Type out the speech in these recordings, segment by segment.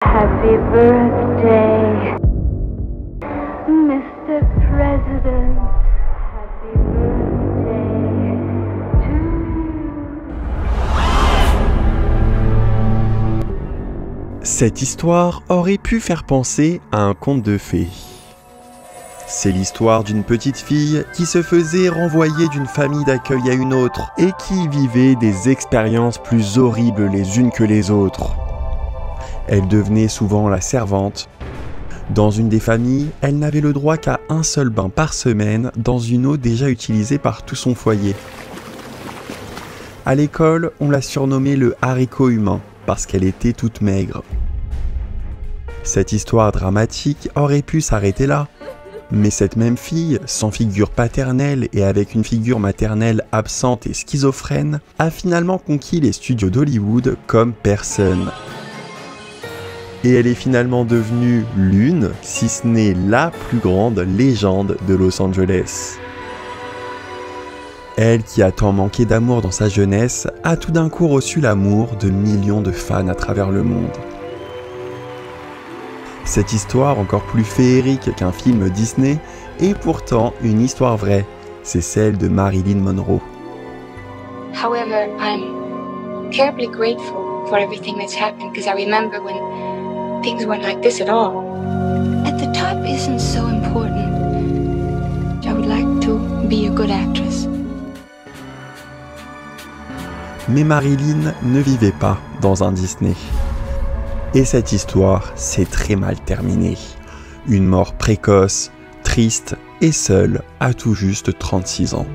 Happy birthday, Mr. President. Happy birthday to you. Cette histoire aurait pu faire penser à un conte de fées. C'est l'histoire d'une petite fille qui se faisait renvoyer d'une famille d'accueil à une autre et qui vivait des expériences plus horribles les unes que les autres. Elle devenait souvent la servante. Dans une des familles, elle n'avait le droit qu'à un seul bain par semaine dans une eau déjà utilisée par tout son foyer. À l'école, on la surnommait le haricot humain parce qu'elle était toute maigre. Cette histoire dramatique aurait pu s'arrêter là. Mais cette même fille, sans figure paternelle et avec une figure maternelle absente et schizophrène, a finalement conquis les studios d'Hollywood comme personne. Et elle est finalement devenue l'une, si ce n'est la plus grande légende de Los Angeles. Elle qui a tant manqué d'amour dans sa jeunesse, a tout d'un coup reçu l'amour de millions de fans à travers le monde. Cette histoire, encore plus féerique qu'un film Disney, est pourtant une histoire vraie. C'est celle de Marilyn Monroe. However, I'm terribly grateful for everything that's happened because I remember when things weren't like this at all. At the top isn't so important. I would like to be a good actress. Mais Marilyn ne vivait pas dans un Disney. Et cette histoire s'est très mal terminée. Une mort précoce, triste et seule à tout juste 36 ans.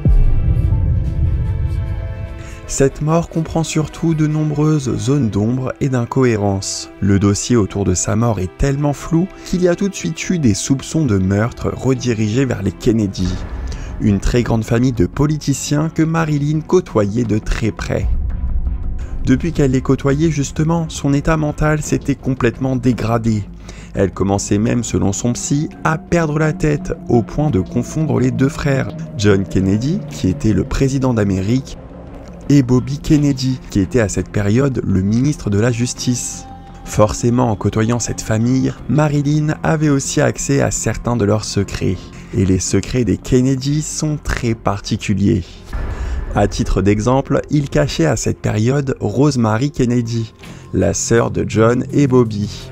Cette mort comprend surtout de nombreuses zones d'ombre et d'incohérence. Le dossier autour de sa mort est tellement flou qu'il y a tout de suite eu des soupçons de meurtre redirigés vers les Kennedy, une très grande famille de politiciens que Marilyn côtoyait de très près. Depuis qu'elle les côtoyait justement, son état mental s'était complètement dégradé. Elle commençait même, selon son psy, à perdre la tête, au point de confondre les deux frères, John Kennedy, qui était le président d'Amérique, et Bobby Kennedy, qui était à cette période le ministre de la Justice. Forcément, en côtoyant cette famille, Marilyn avait aussi accès à certains de leurs secrets. Et les secrets des Kennedy sont très particuliers. À titre d'exemple, il cachait à cette période Rosemary Kennedy, la sœur de John et Bobby.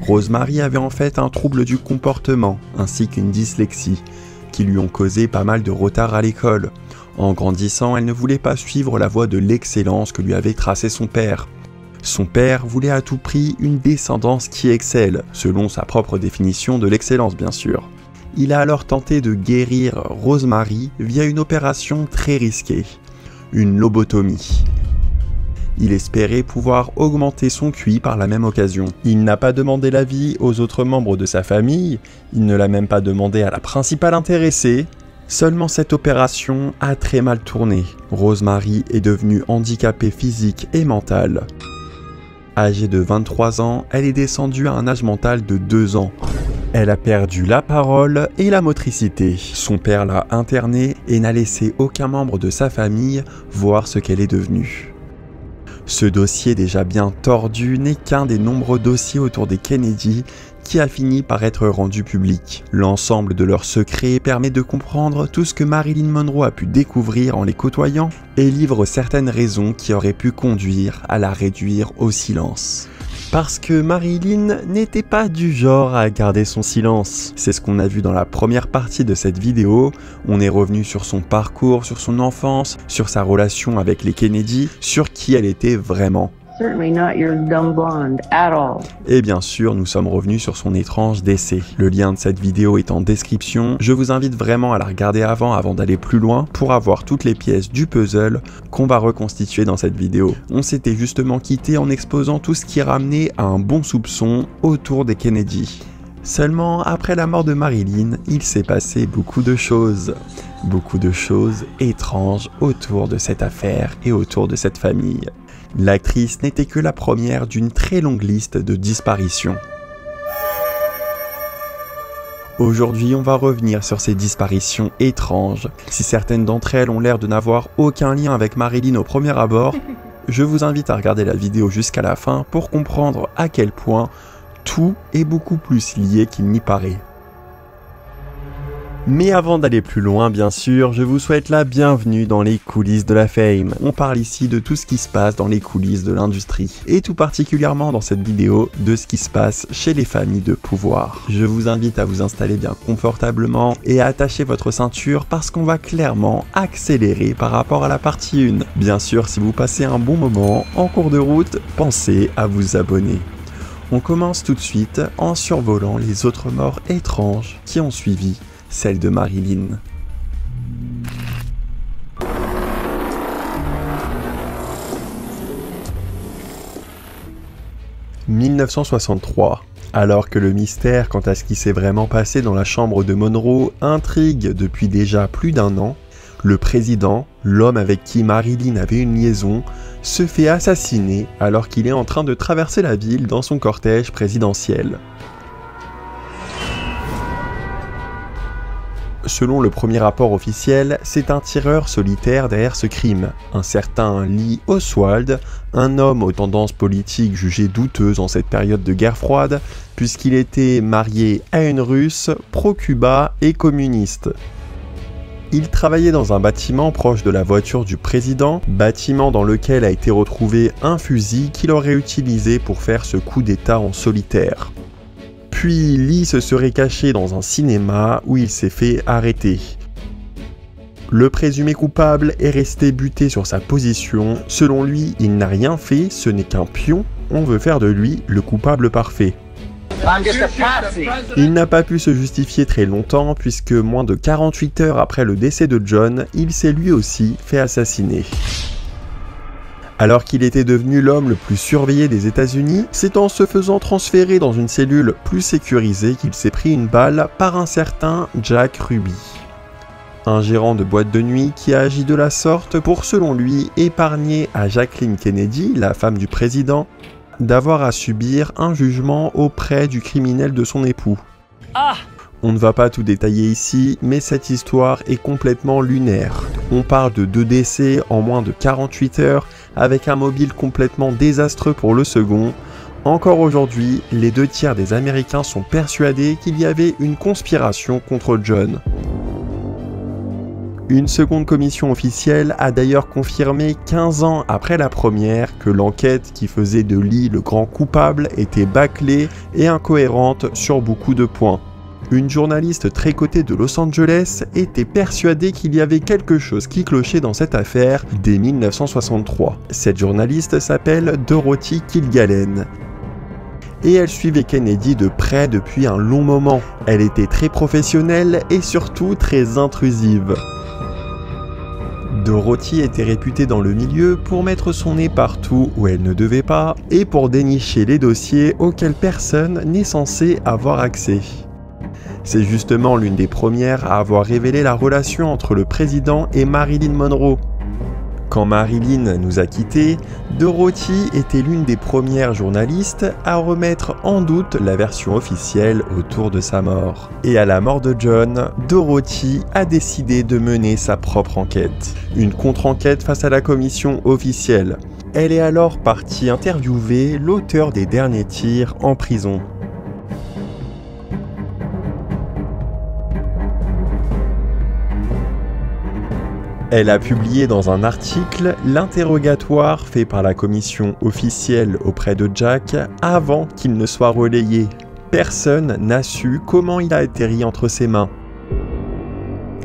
Rosemary avait en fait un trouble du comportement, ainsi qu'une dyslexie, qui lui ont causé pas mal de retard à l'école. En grandissant, elle ne voulait pas suivre la voie de l'excellence que lui avait tracée son père. Son père voulait à tout prix une descendance qui excelle, selon sa propre définition de l'excellence bien sûr. Il a alors tenté de guérir Rosemary via une opération très risquée, une lobotomie. Il espérait pouvoir augmenter son QI par la même occasion. Il n'a pas demandé l'avis aux autres membres de sa famille, il ne l'a même pas demandé à la principale intéressée. Seulement cette opération a très mal tourné. Rosemary est devenue handicapée physique et mentale. Âgée de 23 ans, elle est descendue à un âge mental de 2 ans. Elle a perdu la parole et la motricité. Son père l'a internée et n'a laissé aucun membre de sa famille voir ce qu'elle est devenue. Ce dossier déjà bien tordu n'est qu'un des nombreux dossiers autour des Kennedy qui a fini par être rendu public. L'ensemble de leurs secrets permet de comprendre tout ce que Marilyn Monroe a pu découvrir en les côtoyant et livre certaines raisons qui auraient pu conduire à la réduire au silence. Parce que Marilyn n'était pas du genre à garder son silence. C'est ce qu'on a vu dans la première partie de cette vidéo. On est revenu sur son parcours, sur son enfance, sur sa relation avec les Kennedy, sur qui elle était vraiment. Et bien sûr, nous sommes revenus sur son étrange décès. Le lien de cette vidéo est en description. Je vous invite vraiment à la regarder avant d'aller plus loin pour avoir toutes les pièces du puzzle qu'on va reconstituer dans cette vidéo. On s'était justement quitté en exposant tout ce qui ramenait à un bon soupçon autour des Kennedy. Seulement, après la mort de Marilyn, il s'est passé beaucoup de choses étranges autour de cette affaire et autour de cette famille. L'actrice n'était que la première d'une très longue liste de disparitions. Aujourd'hui, on va revenir sur ces disparitions étranges. Si certaines d'entre elles ont l'air de n'avoir aucun lien avec Marilyn au premier abord, je vous invite à regarder la vidéo jusqu'à la fin pour comprendre à quel point tout est beaucoup plus lié qu'il n'y paraît. Mais avant d'aller plus loin, bien sûr, je vous souhaite la bienvenue dans les coulisses de la fame. On parle ici de tout ce qui se passe dans les coulisses de l'industrie, et tout particulièrement dans cette vidéo, de ce qui se passe chez les familles de pouvoir. Je vous invite à vous installer bien confortablement et à attacher votre ceinture parce qu'on va clairement accélérer par rapport à la partie 1. Bien sûr, si vous passez un bon moment en cours de route, pensez à vous abonner. On commence tout de suite en survolant les autres morts étranges qui ont suivi celle de Marilyn. « 1963. Alors que le mystère quant à ce qui s'est vraiment passé dans la chambre de Monroe intrigue depuis déjà plus d'1 an, le président, l'homme avec qui Marilyn avait une liaison, se fait assassiner alors qu'il est en train de traverser la ville dans son cortège présidentiel. Selon le premier rapport officiel, c'est un tireur solitaire derrière ce crime, un certain Lee Oswald, un homme aux tendances politiques jugées douteuses en cette période de guerre froide, puisqu'il était marié à une Russe, pro-Cuba et communiste. Il travaillait dans un bâtiment proche de la voiture du président, bâtiment dans lequel a été retrouvé un fusil qu'il aurait utilisé pour faire ce coup d'état en solitaire. Puis Lee se serait caché dans un cinéma où il s'est fait arrêter. Le présumé coupable est resté buté sur sa position. Selon lui, il n'a rien fait, ce n'est qu'un pion. On veut faire de lui le coupable parfait. Il n'a pas pu se justifier très longtemps puisque moins de 48 heures après le décès de John, il s'est lui aussi fait assassiner. Alors qu'il était devenu l'homme le plus surveillé des États-Unis, c'est en se faisant transférer dans une cellule plus sécurisée qu'il s'est pris une balle par un certain Jack Ruby. Un gérant de boîte de nuit qui a agi de la sorte pour, selon lui, épargner à Jacqueline Kennedy, la femme du président, d'avoir à subir un jugement auprès du criminel de son époux. On ne va pas tout détailler ici, mais cette histoire est complètement lunaire. On parle de 2 décès en moins de 48 heures, avec un mobile complètement désastreux pour le second. Encore aujourd'hui, les 2 tiers des Américains sont persuadés qu'il y avait une conspiration contre John. Une seconde commission officielle a d'ailleurs confirmé 15 ans après la première que l'enquête qui faisait de Lee le grand coupable était bâclée et incohérente sur beaucoup de points. Une journaliste très cotée de Los Angeles était persuadée qu'il y avait quelque chose qui clochait dans cette affaire dès 1963. Cette journaliste s'appelle Dorothy Kilgallen. Et elle suivait Kennedy de près depuis un long moment. Elle était très professionnelle et surtout très intrusive. Dorothy était réputée dans le milieu pour mettre son nez partout où elle ne devait pas et pour dénicher les dossiers auxquels personne n'est censé avoir accès. C'est justement l'une des premières à avoir révélé la relation entre le président et Marilyn Monroe. Quand Marilyn nous a quittés, Dorothy était l'une des premières journalistes à remettre en doute la version officielle autour de sa mort. Et à la mort de John, Dorothy a décidé de mener sa propre enquête. Une contre-enquête face à la commission officielle. Elle est alors partie interviewer l'auteur des derniers tirs en prison. Elle a publié dans un article l'interrogatoire fait par la commission officielle auprès de Jack avant qu'il ne soit relayé. Personne n'a su comment il a atterri entre ses mains.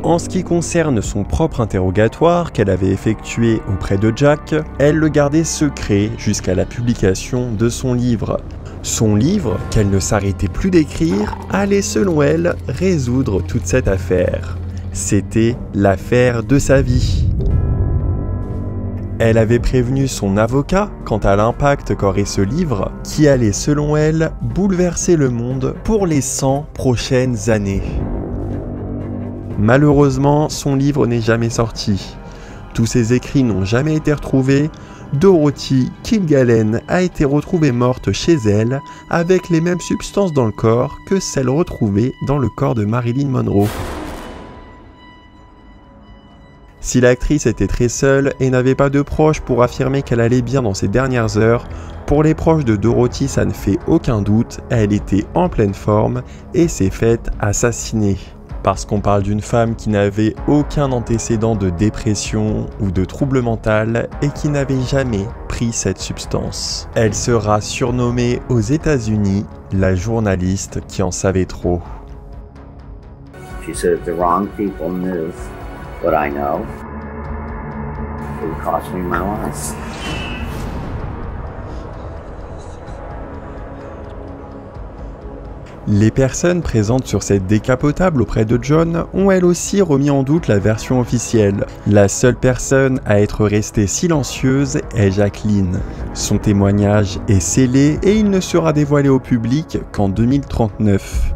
En ce qui concerne son propre interrogatoire qu'elle avait effectué auprès de Jack, elle le gardait secret jusqu'à la publication de son livre. Son livre, qu'elle ne s'arrêtait plus d'écrire, allait selon elle résoudre toute cette affaire. C'était l'affaire de sa vie. Elle avait prévenu son avocat quant à l'impact qu'aurait ce livre, qui allait selon elle bouleverser le monde pour les 100 prochaines années. Malheureusement, son livre n'est jamais sorti. Tous ses écrits n'ont jamais été retrouvés. Dorothy Kilgallen a été retrouvée morte chez elle avec les mêmes substances dans le corps que celles retrouvées dans le corps de Marilyn Monroe. Si l'actrice était très seule et n'avait pas de proches pour affirmer qu'elle allait bien dans ses dernières heures, pour les proches de Dorothy ça ne fait aucun doute, elle était en pleine forme et s'est faite assassiner. Parce qu'on parle d'une femme qui n'avait aucun antécédent de dépression ou de trouble mental et qui n'avait jamais pris cette substance. Elle sera surnommée aux États-Unis la journaliste qui en savait trop. She said if the wrong people knew what I know, it would cost me my life. Les personnes présentes sur cette décapotable auprès de John ont elles aussi remis en doute la version officielle. La seule personne à être restée silencieuse est Jacqueline. Son témoignage est scellé et il ne sera dévoilé au public qu'en 2039.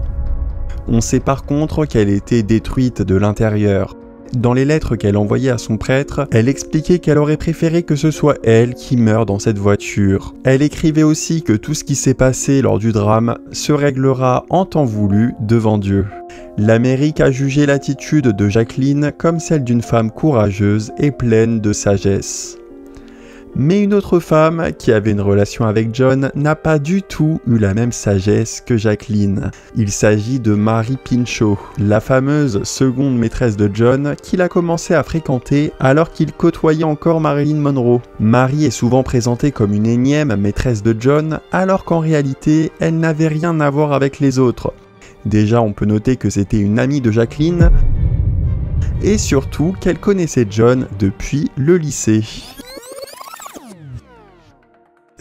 On sait par contre qu'elle était détruite de l'intérieur. Dans les lettres qu'elle envoyait à son prêtre, elle expliquait qu'elle aurait préféré que ce soit elle qui meure dans cette voiture. Elle écrivait aussi que tout ce qui s'est passé lors du drame se réglera en temps voulu devant Dieu. L'Amérique a jugé l'attitude de Jacqueline comme celle d'une femme courageuse et pleine de sagesse. Mais une autre femme qui avait une relation avec John n'a pas du tout eu la même sagesse que Jacqueline. Il s'agit de Mary Pinchot, la fameuse seconde maîtresse de John qu'il a commencé à fréquenter alors qu'il côtoyait encore Marilyn Monroe. Mary est souvent présentée comme une énième maîtresse de John alors qu'en réalité elle n'avait rien à voir avec les autres. Déjà on peut noter que c'était une amie de Jacqueline et surtout qu'elle connaissait John depuis le lycée.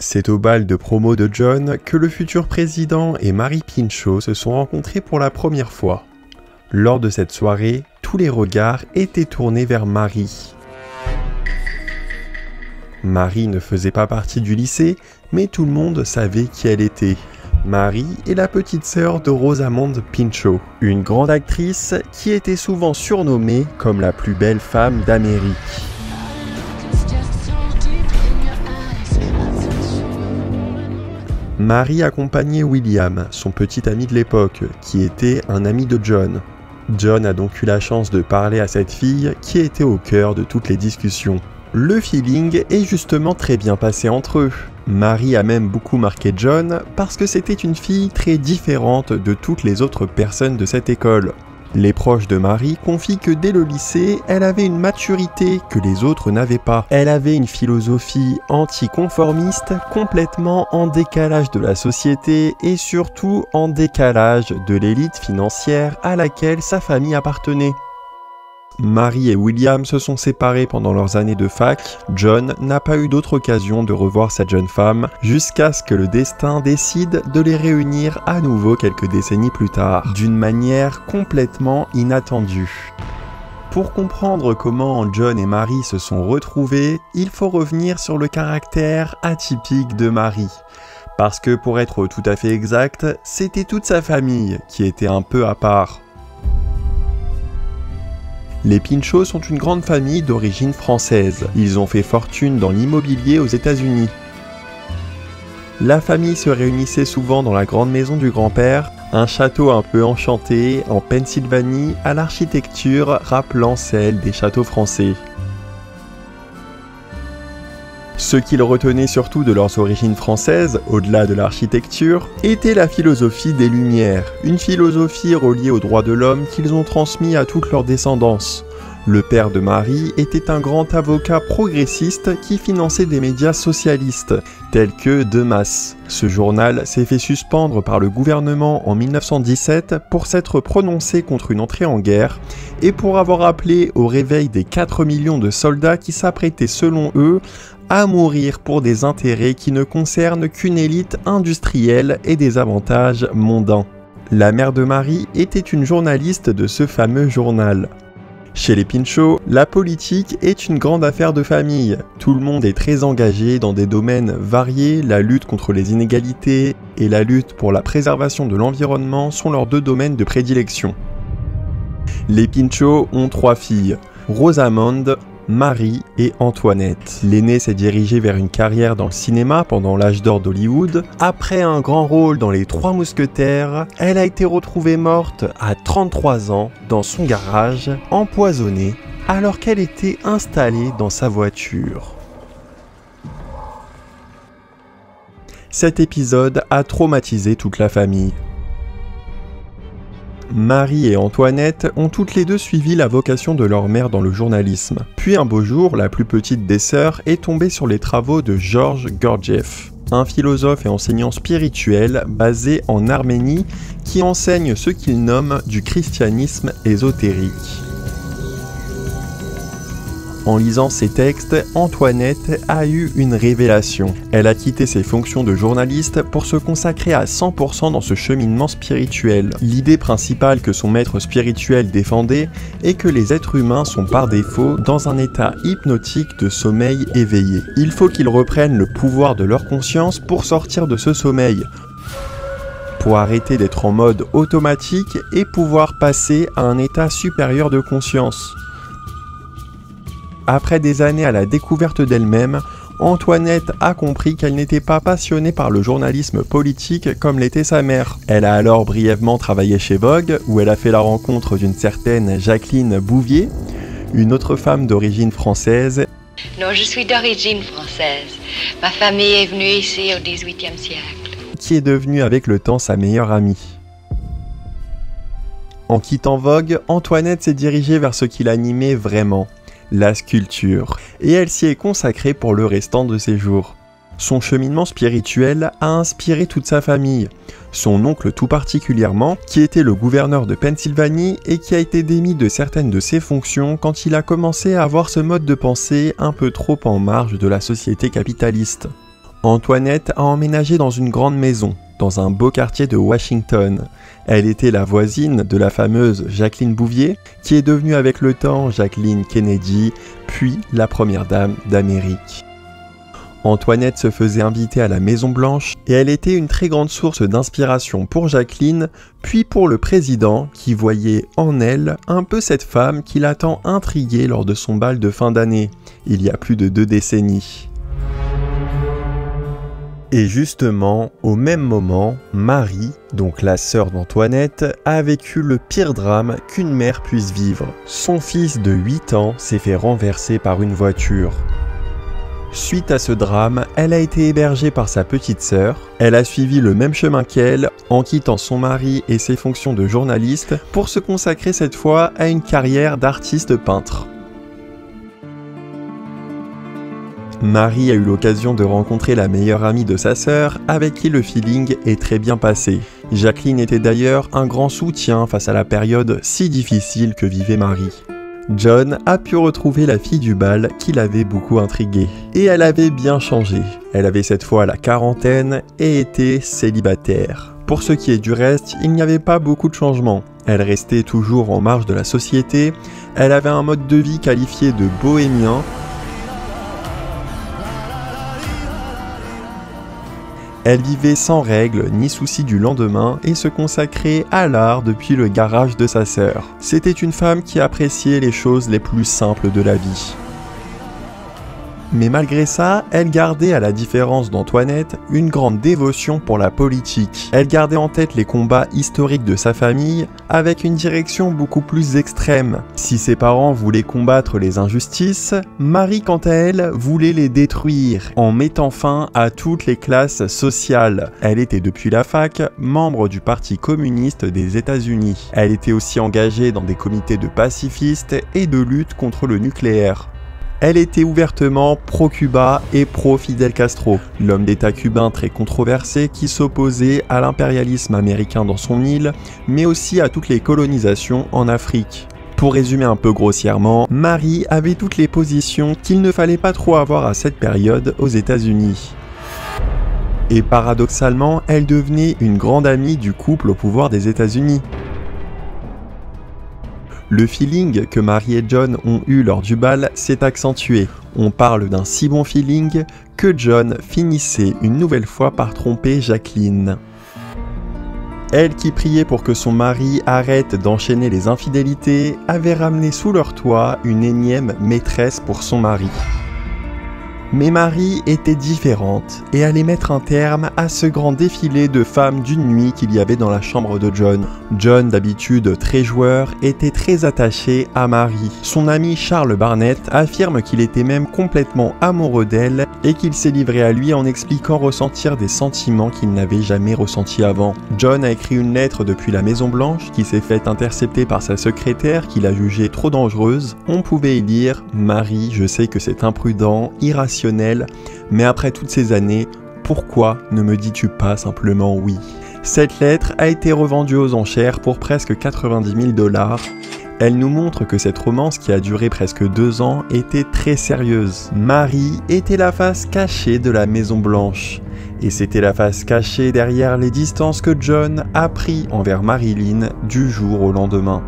C'est au bal de promo de John que le futur président et Mary Pinchot se sont rencontrés pour la première fois. Lors de cette soirée, tous les regards étaient tournés vers Mary. Mary ne faisait pas partie du lycée, mais tout le monde savait qui elle était. Mary est la petite sœur de Rosamund Pinchot, une grande actrice qui était souvent surnommée comme la plus belle femme d'Amérique. Mary accompagnait William, son petit ami de l'époque, qui était un ami de John. John a donc eu la chance de parler à cette fille qui était au cœur de toutes les discussions. Le feeling est justement très bien passé entre eux. Mary a même beaucoup marqué John parce que c'était une fille très différente de toutes les autres personnes de cette école. Les proches de Mary confient que dès le lycée, elle avait une maturité que les autres n'avaient pas. Elle avait une philosophie anticonformiste, complètement en décalage de la société et surtout en décalage de l'élite financière à laquelle sa famille appartenait. Mary et William se sont séparés pendant leurs années de fac. John n'a pas eu d'autre occasion de revoir cette jeune femme jusqu'à ce que le destin décide de les réunir à nouveau quelques décennies plus tard, d'une manière complètement inattendue. Pour comprendre comment John et Mary se sont retrouvés, il faut revenir sur le caractère atypique de Mary. Parce que pour être tout à fait exact, c'était toute sa famille qui était un peu à part. Les Pinchot sont une grande famille d'origine française. Ils ont fait fortune dans l'immobilier aux États-Unis. La famille se réunissait souvent dans la grande maison du grand-père, un château un peu enchanté en Pennsylvanie à l'architecture rappelant celle des châteaux français. Ce qu'ils retenaient surtout de leurs origines françaises, au-delà de l'architecture, était la philosophie des Lumières, une philosophie reliée aux droits de l'homme qu'ils ont transmis à toute leur descendance. Le père de Mary était un grand avocat progressiste qui finançait des médias socialistes, tels que De Masse. Ce journal s'est fait suspendre par le gouvernement en 1917 pour s'être prononcé contre une entrée en guerre et pour avoir appelé au réveil des 4 millions de soldats qui s'apprêtaient selon eux à mourir pour des intérêts qui ne concernent qu'une élite industrielle et des avantages mondains. La mère de Mary était une journaliste de ce fameux journal. Chez les Pinchot, la politique est une grande affaire de famille. Tout le monde est très engagé dans des domaines variés, la lutte contre les inégalités et la lutte pour la préservation de l'environnement sont leurs deux domaines de prédilection. Les Pinchot ont 3 filles, Rosamund, Mary et Antoinette. L'aînée s'est dirigée vers une carrière dans le cinéma pendant l'âge d'or d'Hollywood. Après un grand rôle dans Les 3 Mousquetaires, elle a été retrouvée morte à 33 ans dans son garage, empoisonnée alors qu'elle était installée dans sa voiture. Cet épisode a traumatisé toute la famille. Marie et Antoinette ont toutes les deux suivi la vocation de leur mère dans le journalisme. Puis un beau jour, la plus petite des sœurs est tombée sur les travaux de Georges Gurdjieff, un philosophe et enseignant spirituel basé en Arménie qui enseigne ce qu'il nomme du christianisme ésotérique. En lisant ces textes, Antoinette a eu une révélation. Elle a quitté ses fonctions de journaliste pour se consacrer à 100% dans ce cheminement spirituel. L'idée principale que son maître spirituel défendait est que les êtres humains sont par défaut dans un état hypnotique de sommeil éveillé. Il faut qu'ils reprennent le pouvoir de leur conscience pour sortir de ce sommeil, pour arrêter d'être en mode automatique et pouvoir passer à un état supérieur de conscience. Après des années à la découverte d'elle-même, Antoinette a compris qu'elle n'était pas passionnée par le journalisme politique comme l'était sa mère. Elle a alors brièvement travaillé chez Vogue, où elle a fait la rencontre d'une certaine Jacqueline Bouvier, une autre femme d'origine française. Non, je suis d'origine française. Ma famille est venue ici au XVIIIe siècle. Qui est devenue avec le temps sa meilleure amie. En quittant Vogue, Antoinette s'est dirigée vers ce qui l'animait vraiment, la sculpture, et elle s'y est consacrée pour le restant de ses jours. Son cheminement spirituel a inspiré toute sa famille, son oncle tout particulièrement, qui était le gouverneur de Pennsylvanie et qui a été démis de certaines de ses fonctions quand il a commencé à avoir ce mode de pensée un peu trop en marge de la société capitaliste. Antoinette a emménagé dans une grande maison, dans un beau quartier de Washington. Elle était la voisine de la fameuse Jacqueline Bouvier, qui est devenue avec le temps Jacqueline Kennedy, puis la première dame d'Amérique. Antoinette se faisait inviter à la Maison Blanche et elle était une très grande source d'inspiration pour Jacqueline, puis pour le président qui voyait en elle un peu cette femme qui l'a tant intrigué lors de son bal de fin d'année, il y a plus de 2 décennies. Et justement, au même moment, Marie, donc la sœur d'Antoinette, a vécu le pire drame qu'une mère puisse vivre. Son fils de 8 ans s'est fait renverser par une voiture. Suite à ce drame, elle a été hébergée par sa petite sœur. Elle a suivi le même chemin qu'elle, en quittant son mari et ses fonctions de journaliste, pour se consacrer cette fois à une carrière d'artiste peintre. Marie a eu l'occasion de rencontrer la meilleure amie de sa sœur, avec qui le feeling est très bien passé. Jacqueline était d'ailleurs un grand soutien face à la période si difficile que vivait Marie. John a pu retrouver la fille du bal qui l'avait beaucoup intriguée. Et elle avait bien changé. Elle avait cette fois la quarantaine et était célibataire. Pour ce qui est du reste, il n'y avait pas beaucoup de changements. Elle restait toujours en marge de la société, elle avait un mode de vie qualifié de bohémien. Elle vivait sans règles ni soucis du lendemain et se consacrait à l'art depuis le garage de sa sœur. C'était une femme qui appréciait les choses les plus simples de la vie. Mais malgré ça, elle gardait, à la différence d'Antoinette, une grande dévotion pour la politique. Elle gardait en tête les combats historiques de sa famille, avec une direction beaucoup plus extrême. Si ses parents voulaient combattre les injustices, Marie, quant à elle, voulait les détruire, en mettant fin à toutes les classes sociales. Elle était depuis la fac, membre du Parti communiste des États-Unis. Elle était aussi engagée dans des comités de pacifistes et de lutte contre le nucléaire. Elle était ouvertement pro-Cuba et pro-Fidel Castro, l'homme d'État cubain très controversé qui s'opposait à l'impérialisme américain dans son île, mais aussi à toutes les colonisations en Afrique. Pour résumer un peu grossièrement, Marie avait toutes les positions qu'il ne fallait pas trop avoir à cette période aux États-Unis. Et paradoxalement, elle devenait une grande amie du couple au pouvoir des États-Unis. Le feeling que Marie et John ont eu lors du bal s'est accentué. On parle d'un si bon feeling que John finissait une nouvelle fois par tromper Jacqueline. Elle, qui priait pour que son mari arrête d'enchaîner les infidélités, avait ramené sous leur toit une énième maîtresse pour son mari. Mais Mary était différente et allait mettre un terme à ce grand défilé de femmes d'une nuit qu'il y avait dans la chambre de John. John, d'habitude très joueur, était très attaché à Mary. Son ami Charles Barnett affirme qu'il était même complètement amoureux d'elle et qu'il s'est livré à lui en expliquant ressentir des sentiments qu'il n'avait jamais ressentis avant. John a écrit une lettre depuis la Maison Blanche qui s'est faite intercepter par sa secrétaire qu'il a jugée trop dangereuse. On pouvait y lire « Mary, je sais que c'est imprudent, irrationnel, mais après toutes ces années, pourquoi ne me dis-tu pas simplement oui ?» Cette lettre a été revendue aux enchères pour presque 90 000 $. Elle nous montre que cette romance qui a duré presque 2 ans était très sérieuse. Mary était la face cachée de la Maison Blanche. Et c'était la face cachée derrière les distances que John a pris envers Marilyn du jour au lendemain.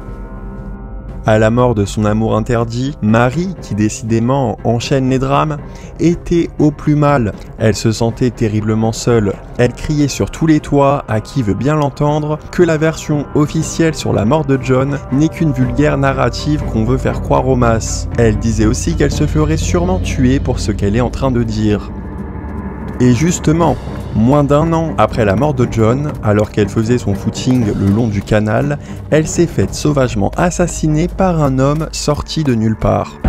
À la mort de son amour interdit, Mary, qui décidément enchaîne les drames, était au plus mal. Elle se sentait terriblement seule. Elle criait sur tous les toits, à qui veut bien l'entendre, que la version officielle sur la mort de John n'est qu'une vulgaire narrative qu'on veut faire croire aux masses. Elle disait aussi qu'elle se ferait sûrement tuer pour ce qu'elle est en train de dire. Et justement, moins d'1 an après la mort de John, alors qu'elle faisait son footing le long du canal, elle s'est faite sauvagement assassiner par un homme sorti de nulle part.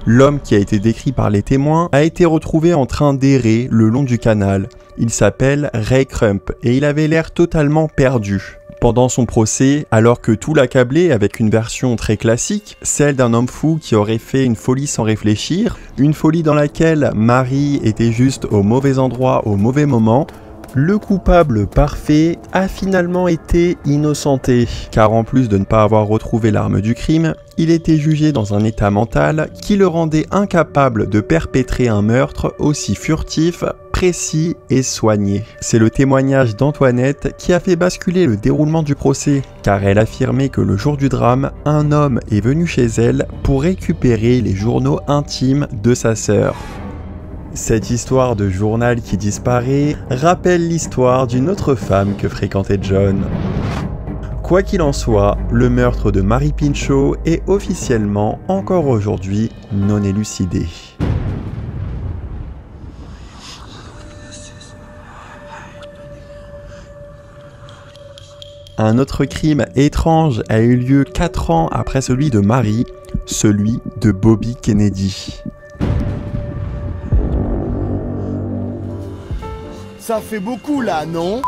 L'homme qui a été décrit par les témoins a été retrouvé en train d'errer le long du canal. Il s'appelle Ray Crump et il avait l'air totalement perdu. Pendant son procès, alors que tout l'accablait avec une version très classique, celle d'un homme fou qui aurait fait une folie sans réfléchir, une folie dans laquelle Mary était juste au mauvais endroit au mauvais moment, le coupable parfait a finalement été innocenté, car en plus de ne pas avoir retrouvé l'arme du crime, il était jugé dans un état mental qui le rendait incapable de perpétrer un meurtre aussi furtif, précis et soigné. C'est le témoignage d'Antoinette qui a fait basculer le déroulement du procès, car elle affirmait que le jour du drame, un homme est venu chez elle pour récupérer les journaux intimes de sa sœur. Cette histoire de journal qui disparaît rappelle l'histoire d'une autre femme que fréquentait John. Quoi qu'il en soit, le meurtre de Mary Pinchot est officiellement, encore aujourd'hui, non élucidé. Un autre crime étrange a eu lieu 4 ans après celui de Mary, celui de Bobby Kennedy. Ça fait beaucoup là, non ?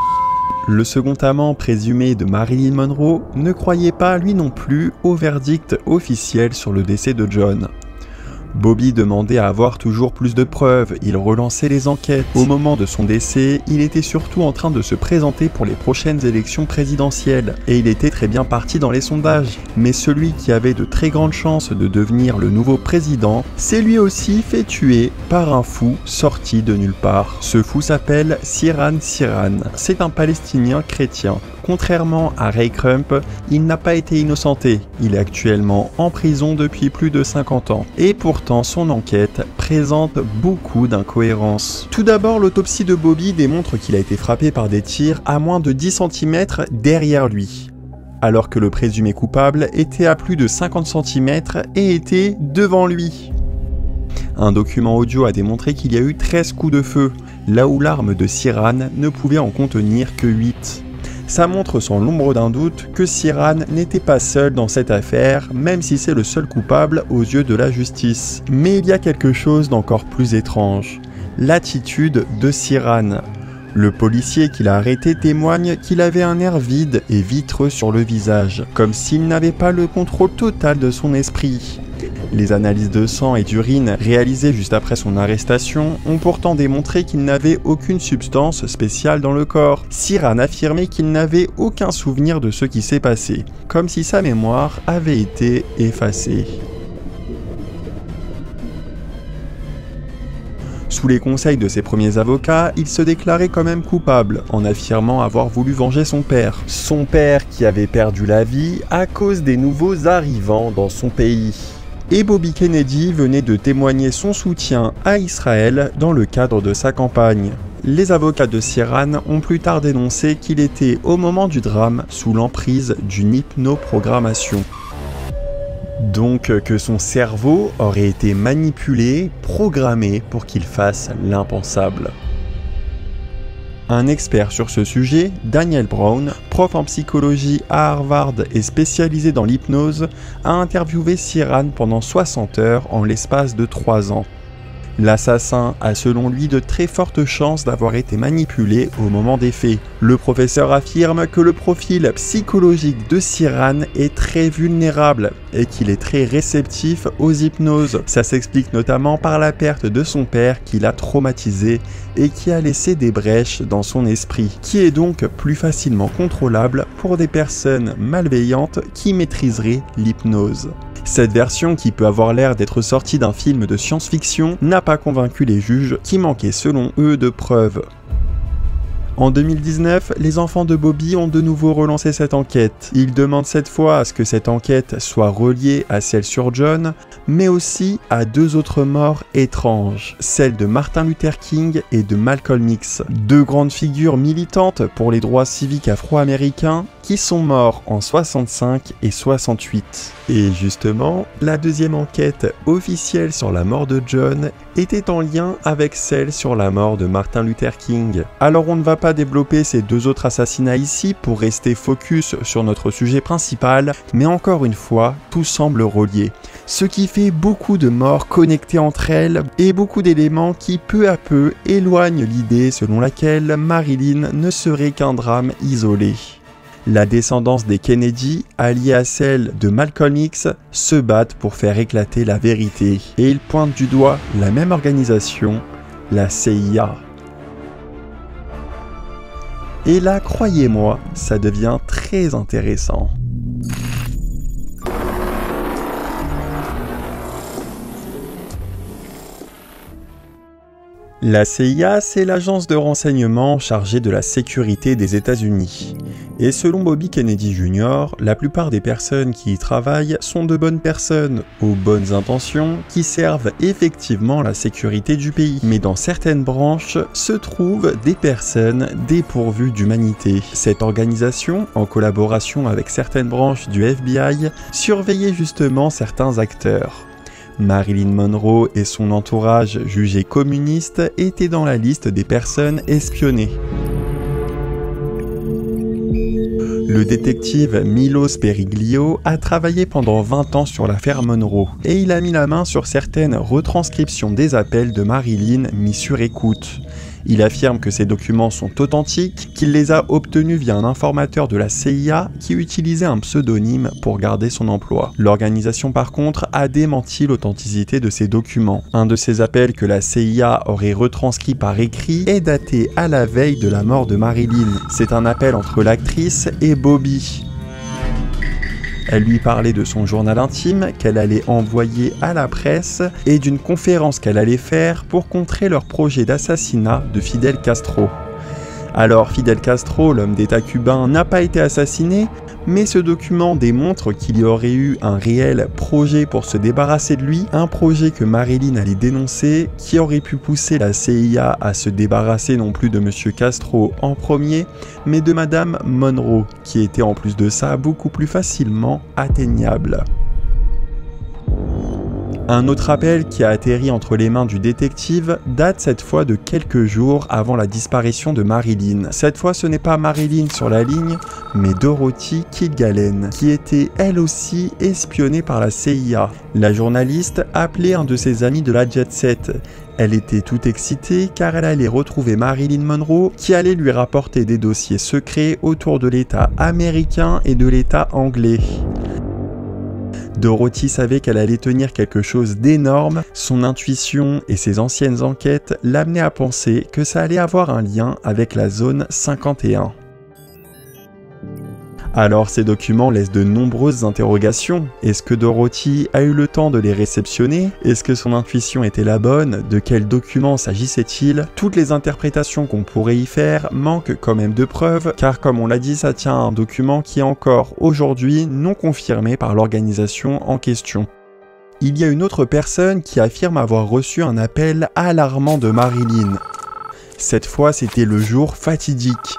Le second amant présumé de Marilyn Monroe ne croyait pas lui non plus au verdict officiel sur le décès de John. Bobby demandait à avoir toujours plus de preuves, il relançait les enquêtes. Au moment de son décès, il était surtout en train de se présenter pour les prochaines élections présidentielles, et il était très bien parti dans les sondages. Mais celui qui avait de très grandes chances de devenir le nouveau président, s'est lui aussi fait tuer par un fou sorti de nulle part. Ce fou s'appelle Sirhan Sirhan, c'est un Palestinien chrétien. Contrairement à Ray Crump, il n'a pas été innocenté, il est actuellement en prison depuis plus de 50 ans. Et pourtant son enquête présente beaucoup d'incohérences. Tout d'abord, l'autopsie de Bobby démontre qu'il a été frappé par des tirs à moins de 10 cm derrière lui, alors que le présumé coupable était à plus de 50 cm et était devant lui. Un document audio a démontré qu'il y a eu 13 coups de feu, là où l'arme de Sirhan ne pouvait en contenir que 8. Ça montre sans l'ombre d'un doute que Sirhan n'était pas seul dans cette affaire, même si c'est le seul coupable aux yeux de la justice. Mais il y a quelque chose d'encore plus étrange, l'attitude de Sirhan. Le policier qui l'a arrêté témoigne qu'il avait un air vide et vitreux sur le visage, comme s'il n'avait pas le contrôle total de son esprit. Les analyses de sang et d'urine réalisées juste après son arrestation ont pourtant démontré qu'il n'avait aucune substance spéciale dans le corps. Sirhan affirmait qu'il n'avait aucun souvenir de ce qui s'est passé, comme si sa mémoire avait été effacée. Sous les conseils de ses premiers avocats, il se déclarait quand même coupable, en affirmant avoir voulu venger son père. Son père qui avait perdu la vie à cause des nouveaux arrivants dans son pays. Et Bobby Kennedy venait de témoigner son soutien à Israël dans le cadre de sa campagne. Les avocats de Sirhan ont plus tard dénoncé qu'il était au moment du drame sous l'emprise d'une hypnoprogrammation. Donc que son cerveau aurait été manipulé, programmé pour qu'il fasse l'impensable. Un expert sur ce sujet, Daniel Brown, prof en psychologie à Harvard et spécialisé dans l'hypnose, a interviewé Ciarán pendant 60 heures en l'espace de 3 ans. L'assassin a selon lui de très fortes chances d'avoir été manipulé au moment des faits. Le professeur affirme que le profil psychologique de Ciarán est très vulnérable et qu'il est très réceptif aux hypnoses. Ça s'explique notamment par la perte de son père qui l'a traumatisé et qui a laissé des brèches dans son esprit, qui est donc plus facilement contrôlable pour des personnes malveillantes qui maîtriseraient l'hypnose. Cette version, qui peut avoir l'air d'être sortie d'un film de science-fiction, n'a pas convaincu les juges qui manquaient selon eux de preuves. En 2019, les enfants de Bobby ont de nouveau relancé cette enquête. Ils demandent cette fois à ce que cette enquête soit reliée à celle sur John, mais aussi à 2 autres morts étranges, celle de Martin Luther King et de Malcolm X, 2 grandes figures militantes pour les droits civiques afro-américains qui sont morts en 65 et 68. Et justement, la deuxième enquête officielle sur la mort de John était en lien avec celle sur la mort de Martin Luther King. Alors on ne va pas développer ces 2 autres assassinats ici pour rester focus sur notre sujet principal, mais encore une fois, tout semble relié. Ce qui fait beaucoup de morts connectées entre elles et beaucoup d'éléments qui peu à peu éloignent l'idée selon laquelle Marilyn ne serait qu'un drame isolé. La descendance des Kennedy, alliée à celle de Malcolm X, se battent pour faire éclater la vérité. Et ils pointent du doigt la même organisation, la CIA. Et là, croyez-moi, ça devient très intéressant. La CIA, c'est l'agence de renseignement chargée de la sécurité des États-Unis. Et selon Bobby Kennedy Jr., la plupart des personnes qui y travaillent sont de bonnes personnes, aux bonnes intentions, qui servent effectivement la sécurité du pays. Mais dans certaines branches se trouvent des personnes dépourvues d'humanité. Cette organisation, en collaboration avec certaines branches du FBI, surveillait justement certains acteurs. Marilyn Monroe et son entourage jugé communiste étaient dans la liste des personnes espionnées. Le détective Milos Periglio a travaillé pendant 20 ans sur l'affaire Monroe et il a mis la main sur certaines retranscriptions des appels de Marilyn mis sur écoute. Il affirme que ces documents sont authentiques, qu'il les a obtenus via un informateur de la CIA qui utilisait un pseudonyme pour garder son emploi. L'organisation par contre a démenti l'authenticité de ces documents. Un de ces appels que la CIA aurait retranscrit par écrit est daté à la veille de la mort de Marilyn. C'est un appel entre l'actrice et Bobby. Elle lui parlait de son journal intime qu'elle allait envoyer à la presse et d'une conférence qu'elle allait faire pour contrer leur projet d'assassinat de Fidel Castro. Alors Fidel Castro, l'homme d'État cubain, n'a pas été assassiné, mais ce document démontre qu'il y aurait eu un réel projet pour se débarrasser de lui, un projet que Marilyn allait dénoncer, qui aurait pu pousser la CIA à se débarrasser non plus de Monsieur Castro en premier, mais de Madame Monroe, qui était en plus de ça beaucoup plus facilement atteignable. Un autre appel qui a atterri entre les mains du détective date cette fois de quelques jours avant la disparition de Marilyn. Cette fois, ce n'est pas Marilyn sur la ligne, mais Dorothy Kilgallen, qui était elle aussi espionnée par la CIA. La journaliste appelait un de ses amis de la Jet Set. Elle était toute excitée car elle allait retrouver Marilyn Monroe qui allait lui rapporter des dossiers secrets autour de l'État américain et de l'État anglais. Dorothy savait qu'elle allait tenir quelque chose d'énorme, son intuition et ses anciennes enquêtes l'amenaient à penser que ça allait avoir un lien avec la zone 51. Alors ces documents laissent de nombreuses interrogations. Est-ce que Dorothy a eu le temps de les réceptionner? Est-ce que son intuition était la bonne? De quels documents s'agissait-il? Toutes les interprétations qu'on pourrait y faire manquent quand même de preuves, car comme on l'a dit, ça tient à un document qui est encore aujourd'hui non confirmé par l'organisation en question. Il y a une autre personne qui affirme avoir reçu un appel alarmant de Marilyn. Cette fois, c'était le jour fatidique.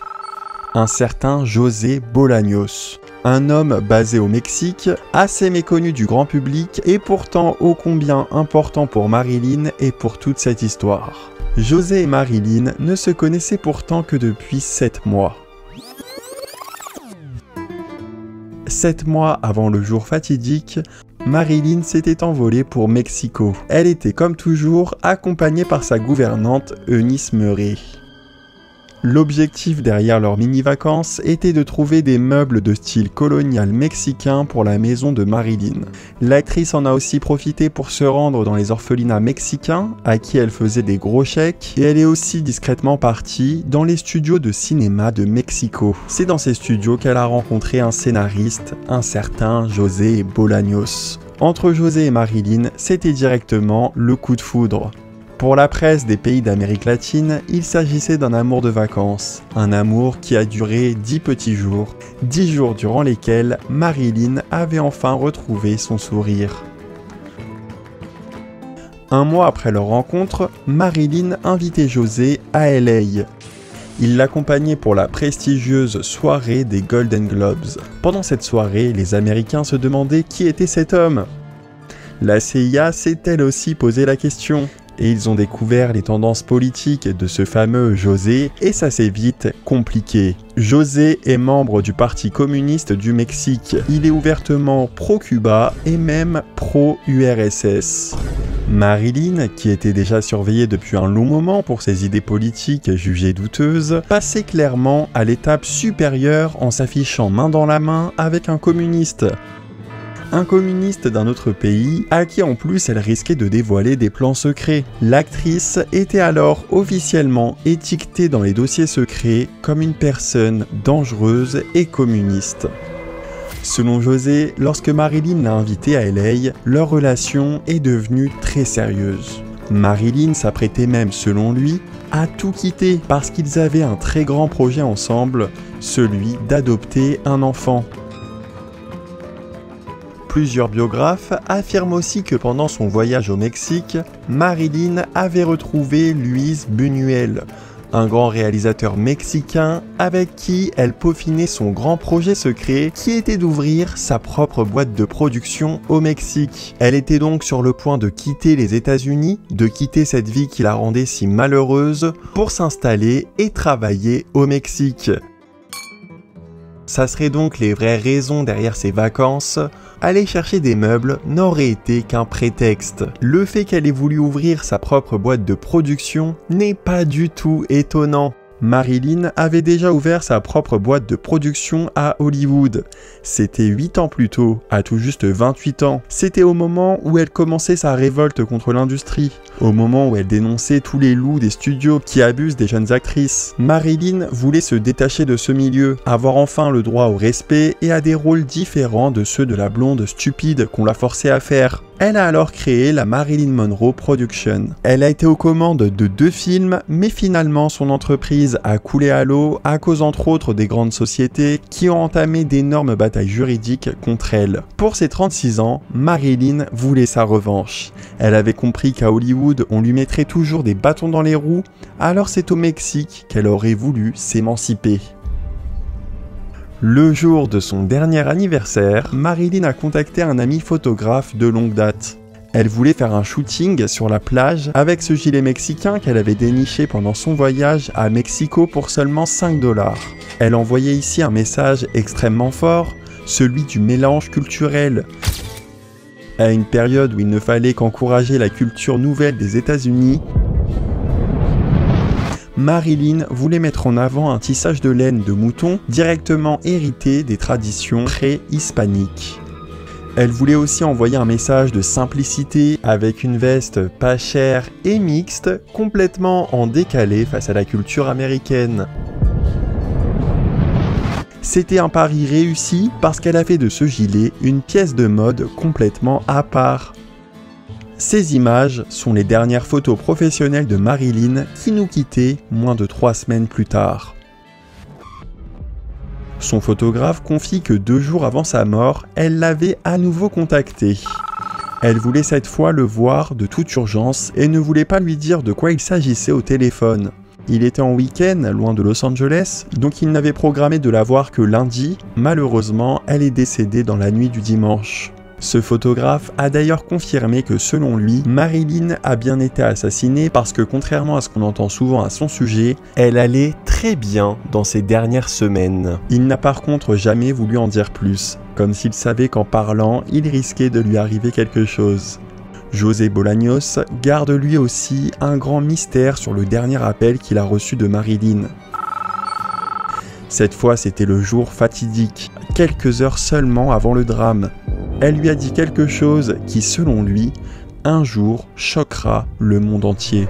Un certain José Bolaños. Un homme basé au Mexique, assez méconnu du grand public et pourtant ô combien important pour Marilyn et pour toute cette histoire. José et Marilyn ne se connaissaient pourtant que depuis 7 mois. 7 mois avant le jour fatidique, Marilyn s'était envolée pour Mexico. Elle était comme toujours accompagnée par sa gouvernante Eunice Murray. L'objectif derrière leurs mini-vacances était de trouver des meubles de style colonial mexicain pour la maison de Marilyn. L'actrice en a aussi profité pour se rendre dans les orphelinats mexicains, à qui elle faisait des gros chèques, et elle est aussi discrètement partie dans les studios de cinéma de Mexico. C'est dans ces studios qu'elle a rencontré un scénariste, un certain José Bolaños. Entre José et Marilyn, c'était directement le coup de foudre. Pour la presse des pays d'Amérique latine, il s'agissait d'un amour de vacances, un amour qui a duré 10 petits jours, 10 jours durant lesquels Marilyn avait enfin retrouvé son sourire. Un mois après leur rencontre, Marilyn invitait José à LA. Il l'accompagnait pour la prestigieuse soirée des Golden Globes. Pendant cette soirée, les Américains se demandaient qui était cet homme. La CIA s'est elle aussi posé la question. Et ils ont découvert les tendances politiques de ce fameux José, et ça s'est vite compliqué. José est membre du Parti communiste du Mexique. Il est ouvertement pro-Cuba et même pro-URSS. Marilyn, qui était déjà surveillée depuis un long moment pour ses idées politiques jugées douteuses, passait clairement à l'étape supérieure en s'affichant main dans la main avec un communiste. Un communiste d'un autre pays, à qui en plus elle risquait de dévoiler des plans secrets. L'actrice était alors officiellement étiquetée dans les dossiers secrets comme une personne dangereuse et communiste. Selon José, lorsque Marilyn l'a invitée à LA, leur relation est devenue très sérieuse. Marilyn s'apprêtait même, selon lui, à tout quitter parce qu'ils avaient un très grand projet ensemble, celui d'adopter un enfant. Plusieurs biographes affirment aussi que pendant son voyage au Mexique, Marilyn avait retrouvé Luis Buñuel, un grand réalisateur mexicain avec qui elle peaufinait son grand projet secret qui était d'ouvrir sa propre boîte de production au Mexique. Elle était donc sur le point de quitter les États-Unis, de quitter cette vie qui la rendait si malheureuse pour s'installer et travailler au Mexique. Ça serait donc les vraies raisons derrière ces vacances. Aller chercher des meubles n'aurait été qu'un prétexte. Le fait qu'elle ait voulu ouvrir sa propre boîte de production n'est pas du tout étonnant. Marilyn avait déjà ouvert sa propre boîte de production à Hollywood. C'était 8 ans plus tôt, à tout juste 28 ans. C'était au moment où elle commençait sa révolte contre l'industrie, au moment où elle dénonçait tous les loups des studios qui abusent des jeunes actrices. Marilyn voulait se détacher de ce milieu, avoir enfin le droit au respect et à des rôles différents de ceux de la blonde stupide qu'on l'a forcée à faire. Elle a alors créé la Marilyn Monroe Production. Elle a été aux commandes de 2 films, mais finalement son entreprise a coulé à l'eau à cause entre autres des grandes sociétés qui ont entamé d'énormes batailles juridiques contre elle. Pour ses 36 ans, Marilyn voulait sa revanche. Elle avait compris qu'à Hollywood, on lui mettrait toujours des bâtons dans les roues, alors c'est au Mexique qu'elle aurait voulu s'émanciper. Le jour de son dernier anniversaire, Marilyn a contacté un ami photographe de longue date. Elle voulait faire un shooting sur la plage avec ce gilet mexicain qu'elle avait déniché pendant son voyage à Mexico pour seulement 5 $. Elle envoyait ici un message extrêmement fort, celui du mélange culturel. À une période où il ne fallait qu'encourager la culture nouvelle des États-Unis, Marilyn voulait mettre en avant un tissage de laine de mouton directement hérité des traditions pré-hispaniques. Elle voulait aussi envoyer un message de simplicité avec une veste pas chère et mixte, complètement en décalé face à la culture américaine. C'était un pari réussi parce qu'elle a fait de ce gilet une pièce de mode complètement à part. Ces images sont les dernières photos professionnelles de Marilyn qui nous quittait moins de 3 semaines plus tard. Son photographe confie que 2 jours avant sa mort, elle l'avait à nouveau contacté. Elle voulait cette fois le voir de toute urgence et ne voulait pas lui dire de quoi il s'agissait au téléphone. Il était en week-end, loin de Los Angeles, donc il n'avait programmé de la voir que lundi. Malheureusement, elle est décédée dans la nuit du dimanche. Ce photographe a d'ailleurs confirmé que selon lui, Marilyn a bien été assassinée parce que contrairement à ce qu'on entend souvent à son sujet, elle allait très bien dans ces dernières semaines. Il n'a par contre jamais voulu en dire plus, comme s'il savait qu'en parlant, il risquait de lui arriver quelque chose. José Bolaños garde lui aussi un grand mystère sur le dernier appel qu'il a reçu de Marilyn. Cette fois, c'était le jour fatidique, quelques heures seulement avant le drame. Elle lui a dit quelque chose qui, selon lui, un jour choquera le monde entier.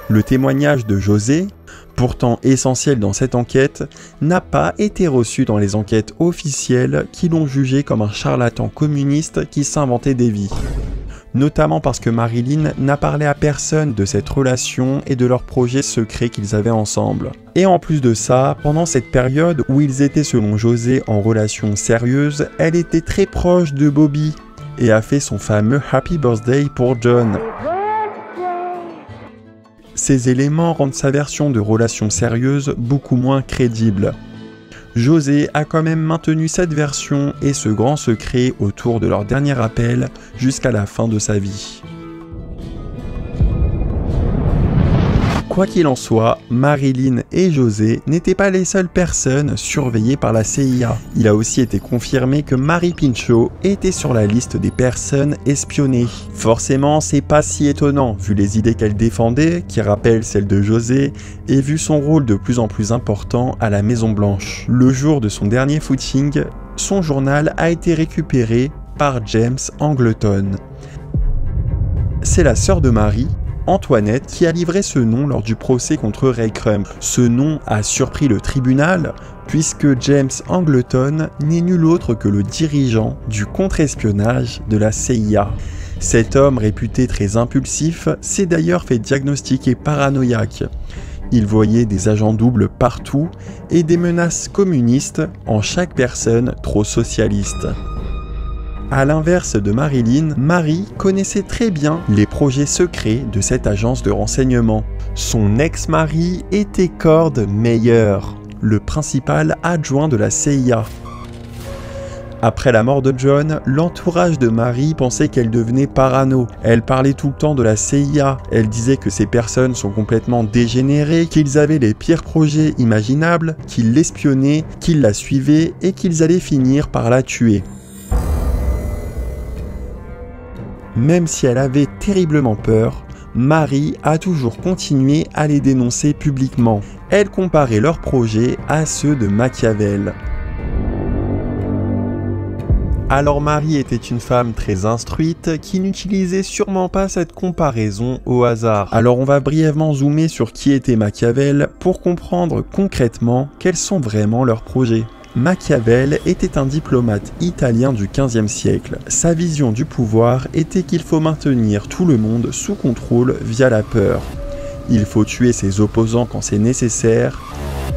Le témoignage de José, pourtant essentiel dans cette enquête, n'a pas été reçu dans les enquêtes officielles qui l'ont jugé comme un charlatan communiste qui s'inventait des vies. Notamment parce que Marilyn n'a parlé à personne de cette relation et de leurs projets secrets qu'ils avaient ensemble. Et en plus de ça, pendant cette période où ils étaient selon José en relation sérieuse, elle était très proche de Bobby et a fait son fameux Happy Birthday pour John. Ces éléments rendent sa version de relation sérieuse beaucoup moins crédible. José a quand même maintenu cette version et ce grand secret autour de leur dernier appel jusqu'à la fin de sa vie. Quoi qu'il en soit, Marilyn et José n'étaient pas les seules personnes surveillées par la CIA. Il a aussi été confirmé que Mary Pinchot était sur la liste des personnes espionnées. Forcément, c'est pas si étonnant, vu les idées qu'elle défendait, qui rappellent celles de José, et vu son rôle de plus en plus important à la Maison Blanche. Le jour de son dernier footing, son journal a été récupéré par James Angleton. C'est la sœur de Marie, Antoinette, qui a livré ce nom lors du procès contre Ray Crump. Ce nom a surpris le tribunal puisque James Angleton n'est nul autre que le dirigeant du contre-espionnage de la CIA. Cet homme réputé très impulsif s'est d'ailleurs fait diagnostiquer paranoïaque. Il voyait des agents doubles partout et des menaces communistes en chaque personne trop socialiste. À l'inverse de Marilyn, Marie connaissait très bien les projets secrets de cette agence de renseignement. Son ex-mari était Cord Meyer, le principal adjoint de la CIA. Après la mort de John, l'entourage de Marie pensait qu'elle devenait parano. Elle parlait tout le temps de la CIA. Elle disait que ces personnes sont complètement dégénérées, qu'ils avaient les pires projets imaginables, qu'ils l'espionnaient, qu'ils la suivaient et qu'ils allaient finir par la tuer. Même si elle avait terriblement peur, Marie a toujours continué à les dénoncer publiquement. Elle comparait leurs projets à ceux de Machiavel. Alors Marie était une femme très instruite qui n'utilisait sûrement pas cette comparaison au hasard. Alors on va brièvement zoomer sur qui était Machiavel pour comprendre concrètement quels sont vraiment leurs projets. Machiavel était un diplomate italien du XVe siècle. Sa vision du pouvoir était qu'il faut maintenir tout le monde sous contrôle via la peur. Il faut tuer ses opposants quand c'est nécessaire.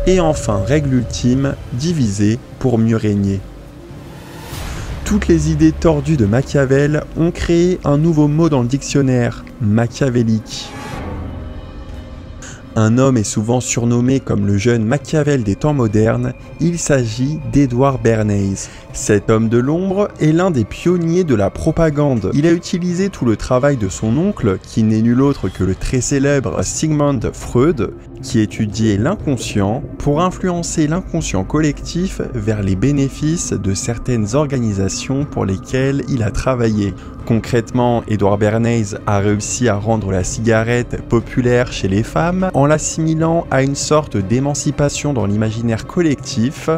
Et enfin, règle ultime, diviser pour mieux régner. Toutes les idées tordues de Machiavel ont créé un nouveau mot dans le dictionnaire, machiavélique. Un homme est souvent surnommé comme le jeune Machiavel des temps modernes, il s'agit d'Edward Bernays. Cet homme de l'ombre est l'un des pionniers de la propagande. Il a utilisé tout le travail de son oncle, qui n'est nul autre que le très célèbre Sigmund Freud, qui étudiait l'inconscient, pour influencer l'inconscient collectif vers les bénéfices de certaines organisations pour lesquelles il a travaillé. Concrètement, Edward Bernays a réussi à rendre la cigarette populaire chez les femmes en l'assimilant à une sorte d'émancipation dans l'imaginaire collectif.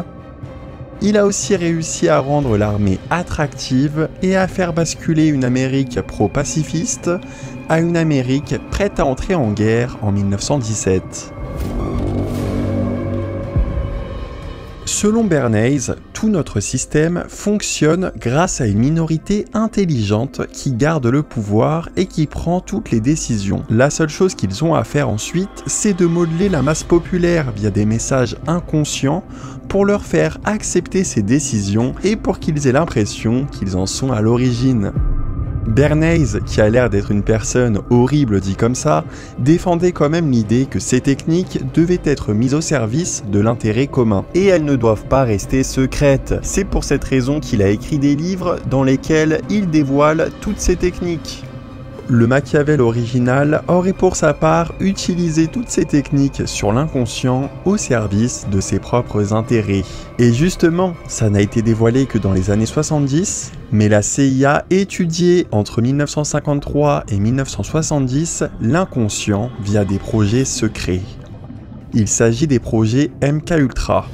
Il a aussi réussi à rendre l'armée attractive et à faire basculer une Amérique pro-pacifiste à une Amérique prête à entrer en guerre en 1917. Selon Bernays, tout notre système fonctionne grâce à une minorité intelligente qui garde le pouvoir et qui prend toutes les décisions. La seule chose qu'ils ont à faire ensuite, c'est de modeler la masse populaire via des messages inconscients pour leur faire accepter ces décisions et pour qu'ils aient l'impression qu'ils en sont à l'origine. Bernays, qui a l'air d'être une personne horrible dit comme ça, défendait quand même l'idée que ces techniques devaient être mises au service de l'intérêt commun. Et elles ne doivent pas rester secrètes. C'est pour cette raison qu'il a écrit des livres dans lesquels il dévoile toutes ces techniques. Le Machiavel original aurait pour sa part utilisé toutes ces techniques sur l'inconscient au service de ses propres intérêts. Et justement, ça n'a été dévoilé que dans les années 70, mais la CIA étudiait entre 1953 et 1970 l'inconscient via des projets secrets. Il s'agit des projets MKUltra.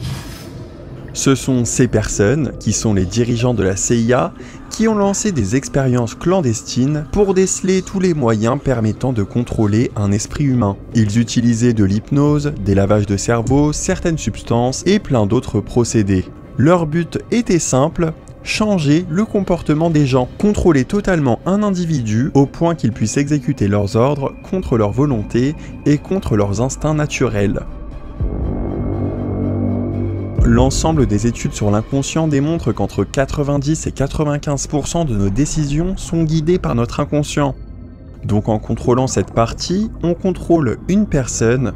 Ce sont ces personnes, qui sont les dirigeants de la CIA, qui ont lancé des expériences clandestines pour déceler tous les moyens permettant de contrôler un esprit humain. Ils utilisaient de l'hypnose, des lavages de cerveau, certaines substances et plein d'autres procédés. Leur but était simple, changer le comportement des gens, contrôler totalement un individu au point qu'ils puissent exécuter leurs ordres contre leur volonté et contre leurs instincts naturels. L'ensemble des études sur l'inconscient démontrent qu'entre 90 et 95% de nos décisions sont guidées par notre inconscient. Donc en contrôlant cette partie, on contrôle une personne,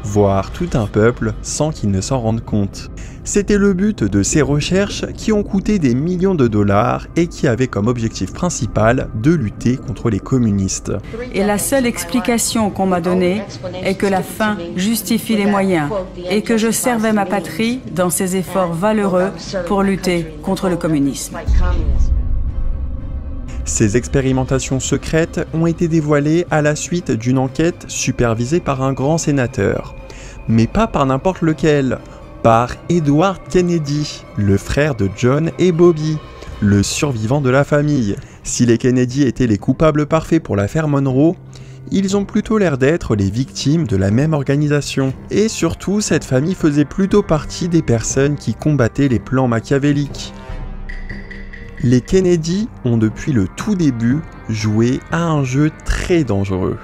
voire tout un peuple, sans qu'ils ne s'en rendent compte. C'était le but de ces recherches qui ont coûté des millions de dollars et qui avaient comme objectif principal de lutter contre les communistes. Et la seule explication qu'on m'a donnée est que la fin justifie les moyens et que je servais ma patrie dans ses efforts valeureux pour lutter contre le communisme. Ces expérimentations secrètes ont été dévoilées à la suite d'une enquête supervisée par un grand sénateur. Mais pas par n'importe lequel, par Edward Kennedy, le frère de John et Bobby, le survivant de la famille. Si les Kennedy étaient les coupables parfaits pour l'affaire Monroe, ils ont plutôt l'air d'être les victimes de la même organisation. Et surtout, cette famille faisait plutôt partie des personnes qui combattaient les plans machiavéliques. Les Kennedy ont depuis le tout début joué à un jeu très dangereux.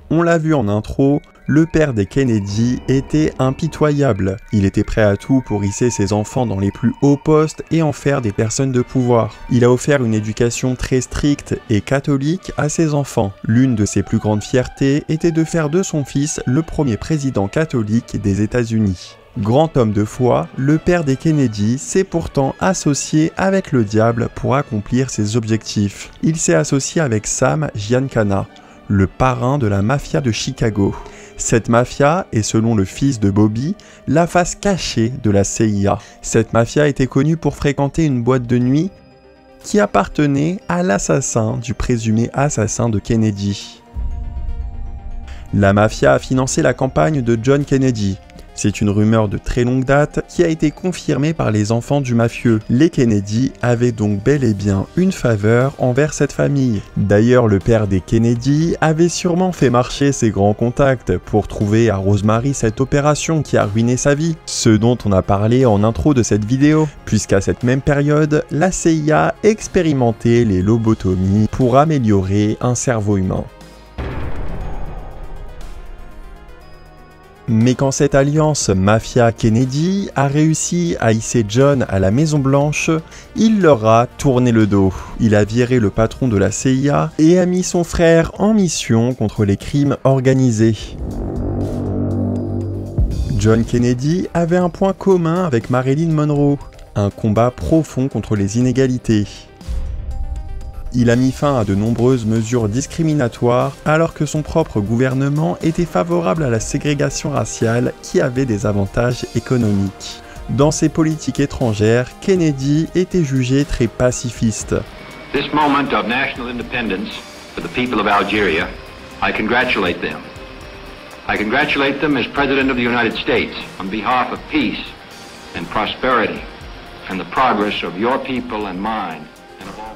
On l'a vu en intro, le père des Kennedy était impitoyable. Il était prêt à tout pour hisser ses enfants dans les plus hauts postes et en faire des personnes de pouvoir. Il a offert une éducation très stricte et catholique à ses enfants. L'une de ses plus grandes fiertés était de faire de son fils le premier président catholique des États-Unis. Grand homme de foi, le père des Kennedy s'est pourtant associé avec le diable pour accomplir ses objectifs. Il s'est associé avec Sam Giancana, le parrain de la mafia de Chicago. Cette mafia est, selon le fils de Bobby, la face cachée de la CIA. Cette mafia était connue pour fréquenter une boîte de nuit qui appartenait à l'assassin du présumé assassin de Kennedy. La mafia a financé la campagne de John Kennedy. C'est une rumeur de très longue date qui a été confirmée par les enfants du mafieux. Les Kennedy avaient donc bel et bien une faveur envers cette famille. D'ailleurs, le père des Kennedy avait sûrement fait marcher ses grands contacts pour trouver à Rosemary cette opération qui a ruiné sa vie. Ce dont on a parlé en intro de cette vidéo, puisqu'à cette même période, la CIA expérimentait les lobotomies pour améliorer un cerveau humain. Mais quand cette alliance mafia-Kennedy a réussi à hisser John à la Maison Blanche, il leur a tourné le dos. Il a viré le patron de la CIA et a mis son frère en mission contre les crimes organisés. John Kennedy avait un point commun avec Marilyn Monroe, un combat profond contre les inégalités. Il a mis fin à de nombreuses mesures discriminatoires alors que son propre gouvernement était favorable à la ségrégation raciale qui avait des avantages économiques. Dans ses politiques étrangères, Kennedy était jugé très pacifiste. This moment of national independence for the people of Algeria, I congratulate them. I congratulate them as President of the United States on behalf of peace and prosperity and the progress of your people and mine.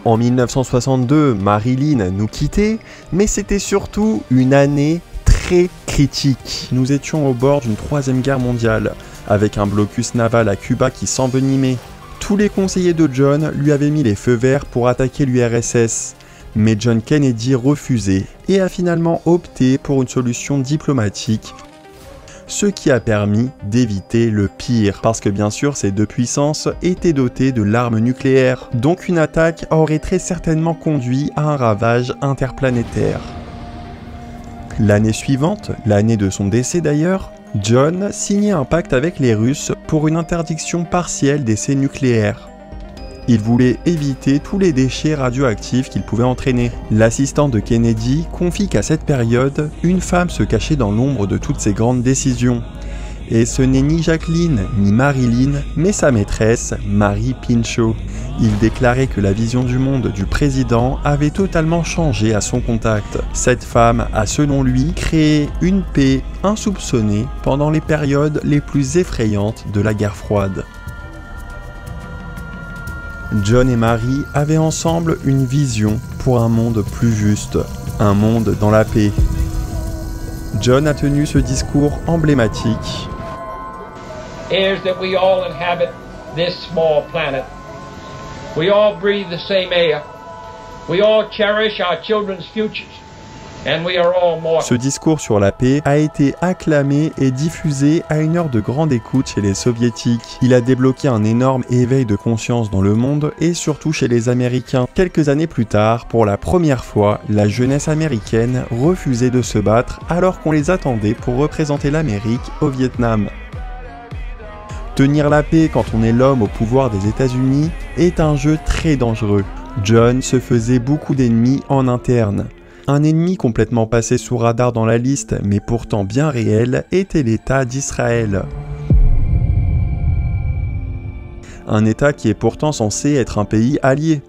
En 1962, Marilyn nous quittait, mais c'était surtout une année très critique. Nous étions au bord d'une troisième guerre mondiale, avec un blocus naval à Cuba qui s'envenimait. Tous les conseillers de John lui avaient mis les feux verts pour attaquer l'URSS, mais John Kennedy refusait et a finalement opté pour une solution diplomatique. ce qui a permis d'éviter le pire, parce que bien sûr ces deux puissances étaient dotées de l'arme nucléaire, donc une attaque aurait très certainement conduit à un ravage interplanétaire. L'année suivante, l'année de son décès d'ailleurs, John signait un pacte avec les Russes pour une interdiction partielle d'essais nucléaires. Il voulait éviter tous les déchets radioactifs qu'il pouvait entraîner. L'assistant de Kennedy confie qu'à cette période, une femme se cachait dans l'ombre de toutes ces grandes décisions. Et ce n'est ni Jacqueline ni Marilyn, mais sa maîtresse, Mary Pinchot. Il déclarait que la vision du monde du président avait totalement changé à son contact. Cette femme a, selon lui, créé une paix insoupçonnée pendant les périodes les plus effrayantes de la guerre froide. John et Mary avaient ensemble une vision pour un monde plus juste, un monde dans la paix. John a tenu ce discours emblématique. Is that we all inhabit this small planet. We all breathe the same air. We all cherish our children's futures. And we are all mortal. Ce discours sur la paix a été acclamé et diffusé à une heure de grande écoute chez les soviétiques. Il a débloqué un énorme éveil de conscience dans le monde et surtout chez les Américains. Quelques années plus tard, pour la première fois, la jeunesse américaine refusait de se battre alors qu'on les attendait pour représenter l'Amérique au Vietnam. Tenir la paix quand on est l'homme au pouvoir des États-Unis est un jeu très dangereux. John se faisait beaucoup d'ennemis en interne. Un ennemi complètement passé sous radar dans la liste, mais pourtant bien réel, était l'État d'Israël. Un État qui est pourtant censé être un pays allié.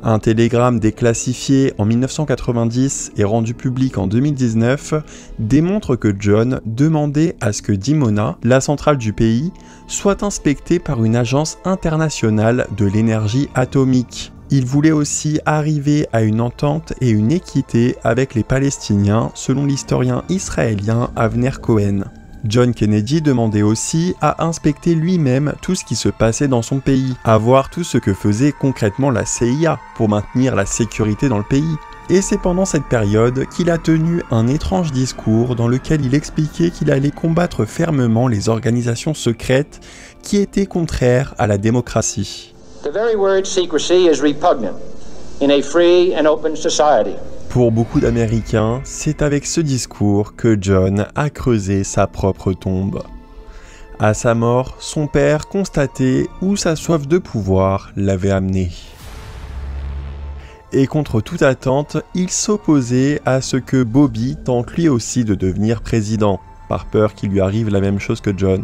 Un télégramme déclassifié en 1990 et rendu public en 2019 démontre que John demandait à ce que Dimona, la centrale du pays, soit inspectée par une agence internationale de l'énergie atomique. Il voulait aussi arriver à une entente et une équité avec les Palestiniens, selon l'historien israélien Avner Cohen. John Kennedy demandait aussi à inspecter lui-même tout ce qui se passait dans son pays, à voir tout ce que faisait concrètement la CIA pour maintenir la sécurité dans le pays. Et c'est pendant cette période qu'il a tenu un étrange discours dans lequel il expliquait qu'il allait combattre fermement les organisations secrètes qui étaient contraires à la démocratie. The very word secrecy is repugnant in a free and open society. Pour beaucoup d'Américains, c'est avec ce discours que John a creusé sa propre tombe. À sa mort, son père constatait où sa soif de pouvoir l'avait amené. Et contre toute attente, il s'opposait à ce que Bobby tente lui aussi de devenir président, par peur qu'il lui arrive la même chose que John.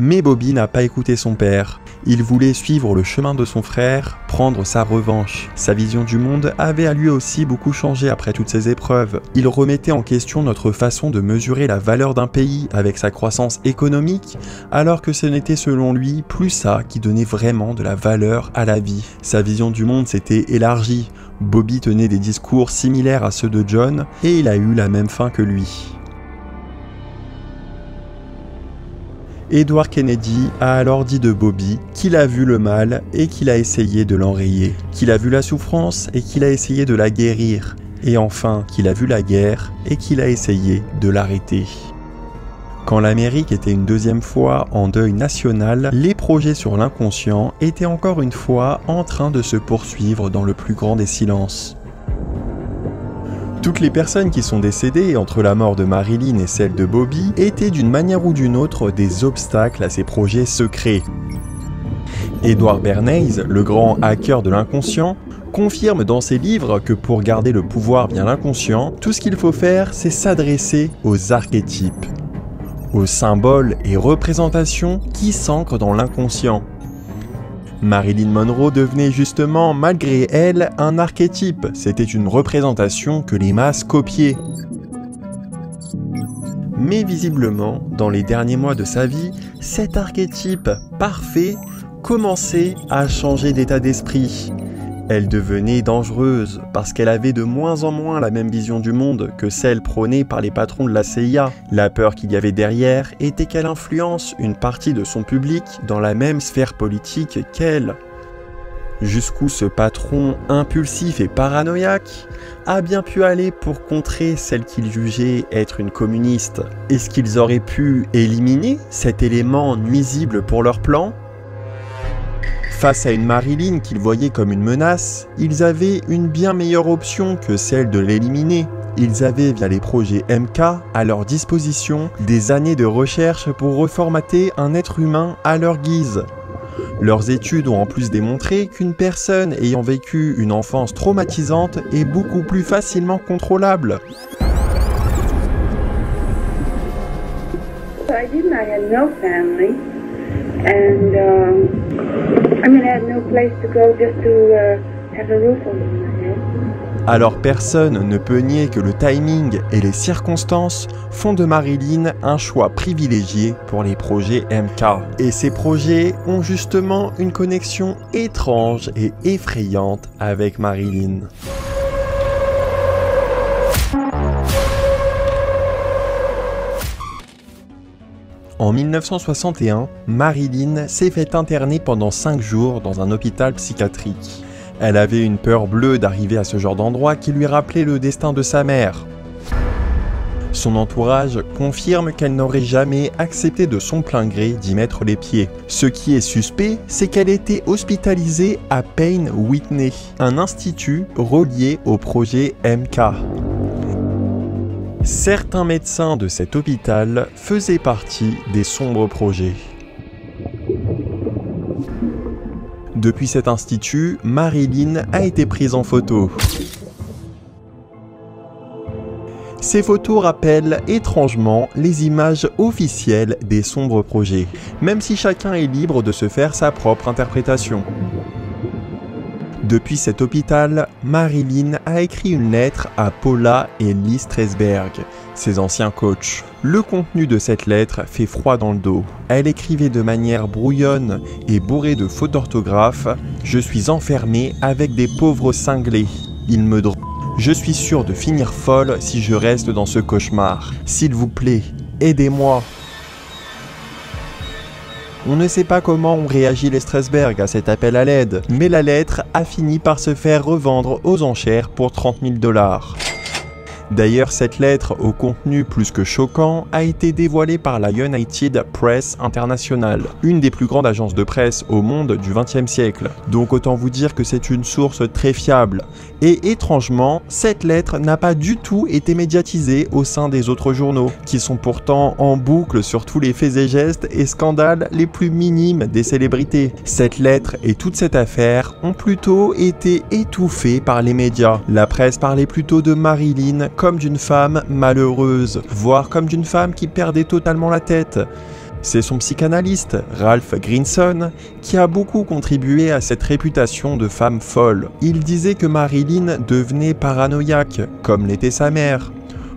Mais Bobby n'a pas écouté son père. Il voulait suivre le chemin de son frère, prendre sa revanche. Sa vision du monde avait à lui aussi beaucoup changé après toutes ces épreuves. Il remettait en question notre façon de mesurer la valeur d'un pays avec sa croissance économique, alors que ce n'était selon lui plus ça qui donnait vraiment de la valeur à la vie. Sa vision du monde s'était élargie. Bobby tenait des discours similaires à ceux de John et il a eu la même fin que lui. Edward Kennedy a alors dit de Bobby qu'il a vu le mal et qu'il a essayé de l'enrayer, qu'il a vu la souffrance et qu'il a essayé de la guérir, et enfin qu'il a vu la guerre et qu'il a essayé de l'arrêter. Quand l'Amérique était une deuxième fois en deuil national, les projets sur l'inconscient étaient encore une fois en train de se poursuivre dans le plus grand des silences. Toutes les personnes qui sont décédées entre la mort de Marilyn et celle de Bobby étaient d'une manière ou d'une autre des obstacles à ces projets secrets. Edward Bernays, le grand hacker de l'inconscient, confirme dans ses livres que pour garder le pouvoir via l'inconscient, tout ce qu'il faut faire, c'est s'adresser aux archétypes, aux symboles et représentations qui s'ancrent dans l'inconscient. Marilyn Monroe devenait justement, malgré elle, un archétype. C'était une représentation que les masses copiaient. Mais visiblement, dans les derniers mois de sa vie, cet archétype parfait commençait à changer d'état d'esprit. Elle devenait dangereuse parce qu'elle avait de moins en moins la même vision du monde que celle prônée par les patrons de la CIA. La peur qu'il y avait derrière était qu'elle influence une partie de son public dans la même sphère politique qu'elle. Jusqu'où ce patron impulsif et paranoïaque a bien pu aller pour contrer celle qu'il jugeait être une communiste? Est-ce qu'ils auraient pu éliminer cet élément nuisible pour leur plan? Face à une Marilyn qu'ils voyaient comme une menace, ils avaient une bien meilleure option que celle de l'éliminer. Ils avaient, via les projets MK, à leur disposition des années de recherche pour reformater un être humain à leur guise. Leurs études ont en plus démontré qu'une personne ayant vécu une enfance traumatisante est beaucoup plus facilement contrôlable. I had no family, and I had no place to go just to have a roof over my head. Alors personne ne peut nier que le timing et les circonstances font de Marilyn un choix privilégié pour les projets MK. Et ces projets ont justement une connexion étrange et effrayante avec Marilyn. En 1961, Marilyn s'est fait interner pendant 5 jours dans un hôpital psychiatrique. Elle avait une peur bleue d'arriver à ce genre d'endroit qui lui rappelait le destin de sa mère. Son entourage confirme qu'elle n'aurait jamais accepté de son plein gré d'y mettre les pieds. Ce qui est suspect, c'est qu'elle était hospitalisée à Payne Whitney, un institut relié au projet MK. Certains médecins de cet hôpital faisaient partie des sombres projets. Depuis cet institut, Marilyn a été prise en photo. Ces photos rappellent étrangement les images officielles des sombres projets, même si chacun est libre de se faire sa propre interprétation. Depuis cet hôpital, Marilyn a écrit une lettre à Paula et Lee Strasberg, ses anciens coachs. Le contenu de cette lettre fait froid dans le dos. Elle écrivait de manière brouillonne et bourrée de fautes d'orthographe « Je suis enfermée avec des pauvres cinglés. Ils me droguent. Je suis sûre de finir folle si je reste dans ce cauchemar. S'il vous plaît, aidez-moi. » On ne sait pas comment ont réagi les Strasberg à cet appel à l'aide, mais la lettre a fini par se faire revendre aux enchères pour 30 000 $. D'ailleurs, cette lettre, au contenu plus que choquant, a été dévoilée par la United Press International, une des plus grandes agences de presse au monde du XXe siècle. Donc autant vous dire que c'est une source très fiable. Et étrangement, cette lettre n'a pas du tout été médiatisée au sein des autres journaux, qui sont pourtant en boucle sur tous les faits et gestes et scandales les plus minimes des célébrités. Cette lettre et toute cette affaire ont plutôt été étouffées par les médias. La presse parlait plutôt de Marilyn comme d'une femme malheureuse, voire comme d'une femme qui perdait totalement la tête. C'est son psychanalyste, Ralph Grinson, qui a beaucoup contribué à cette réputation de femme folle. Il disait que Marilyn devenait paranoïaque, comme l'était sa mère,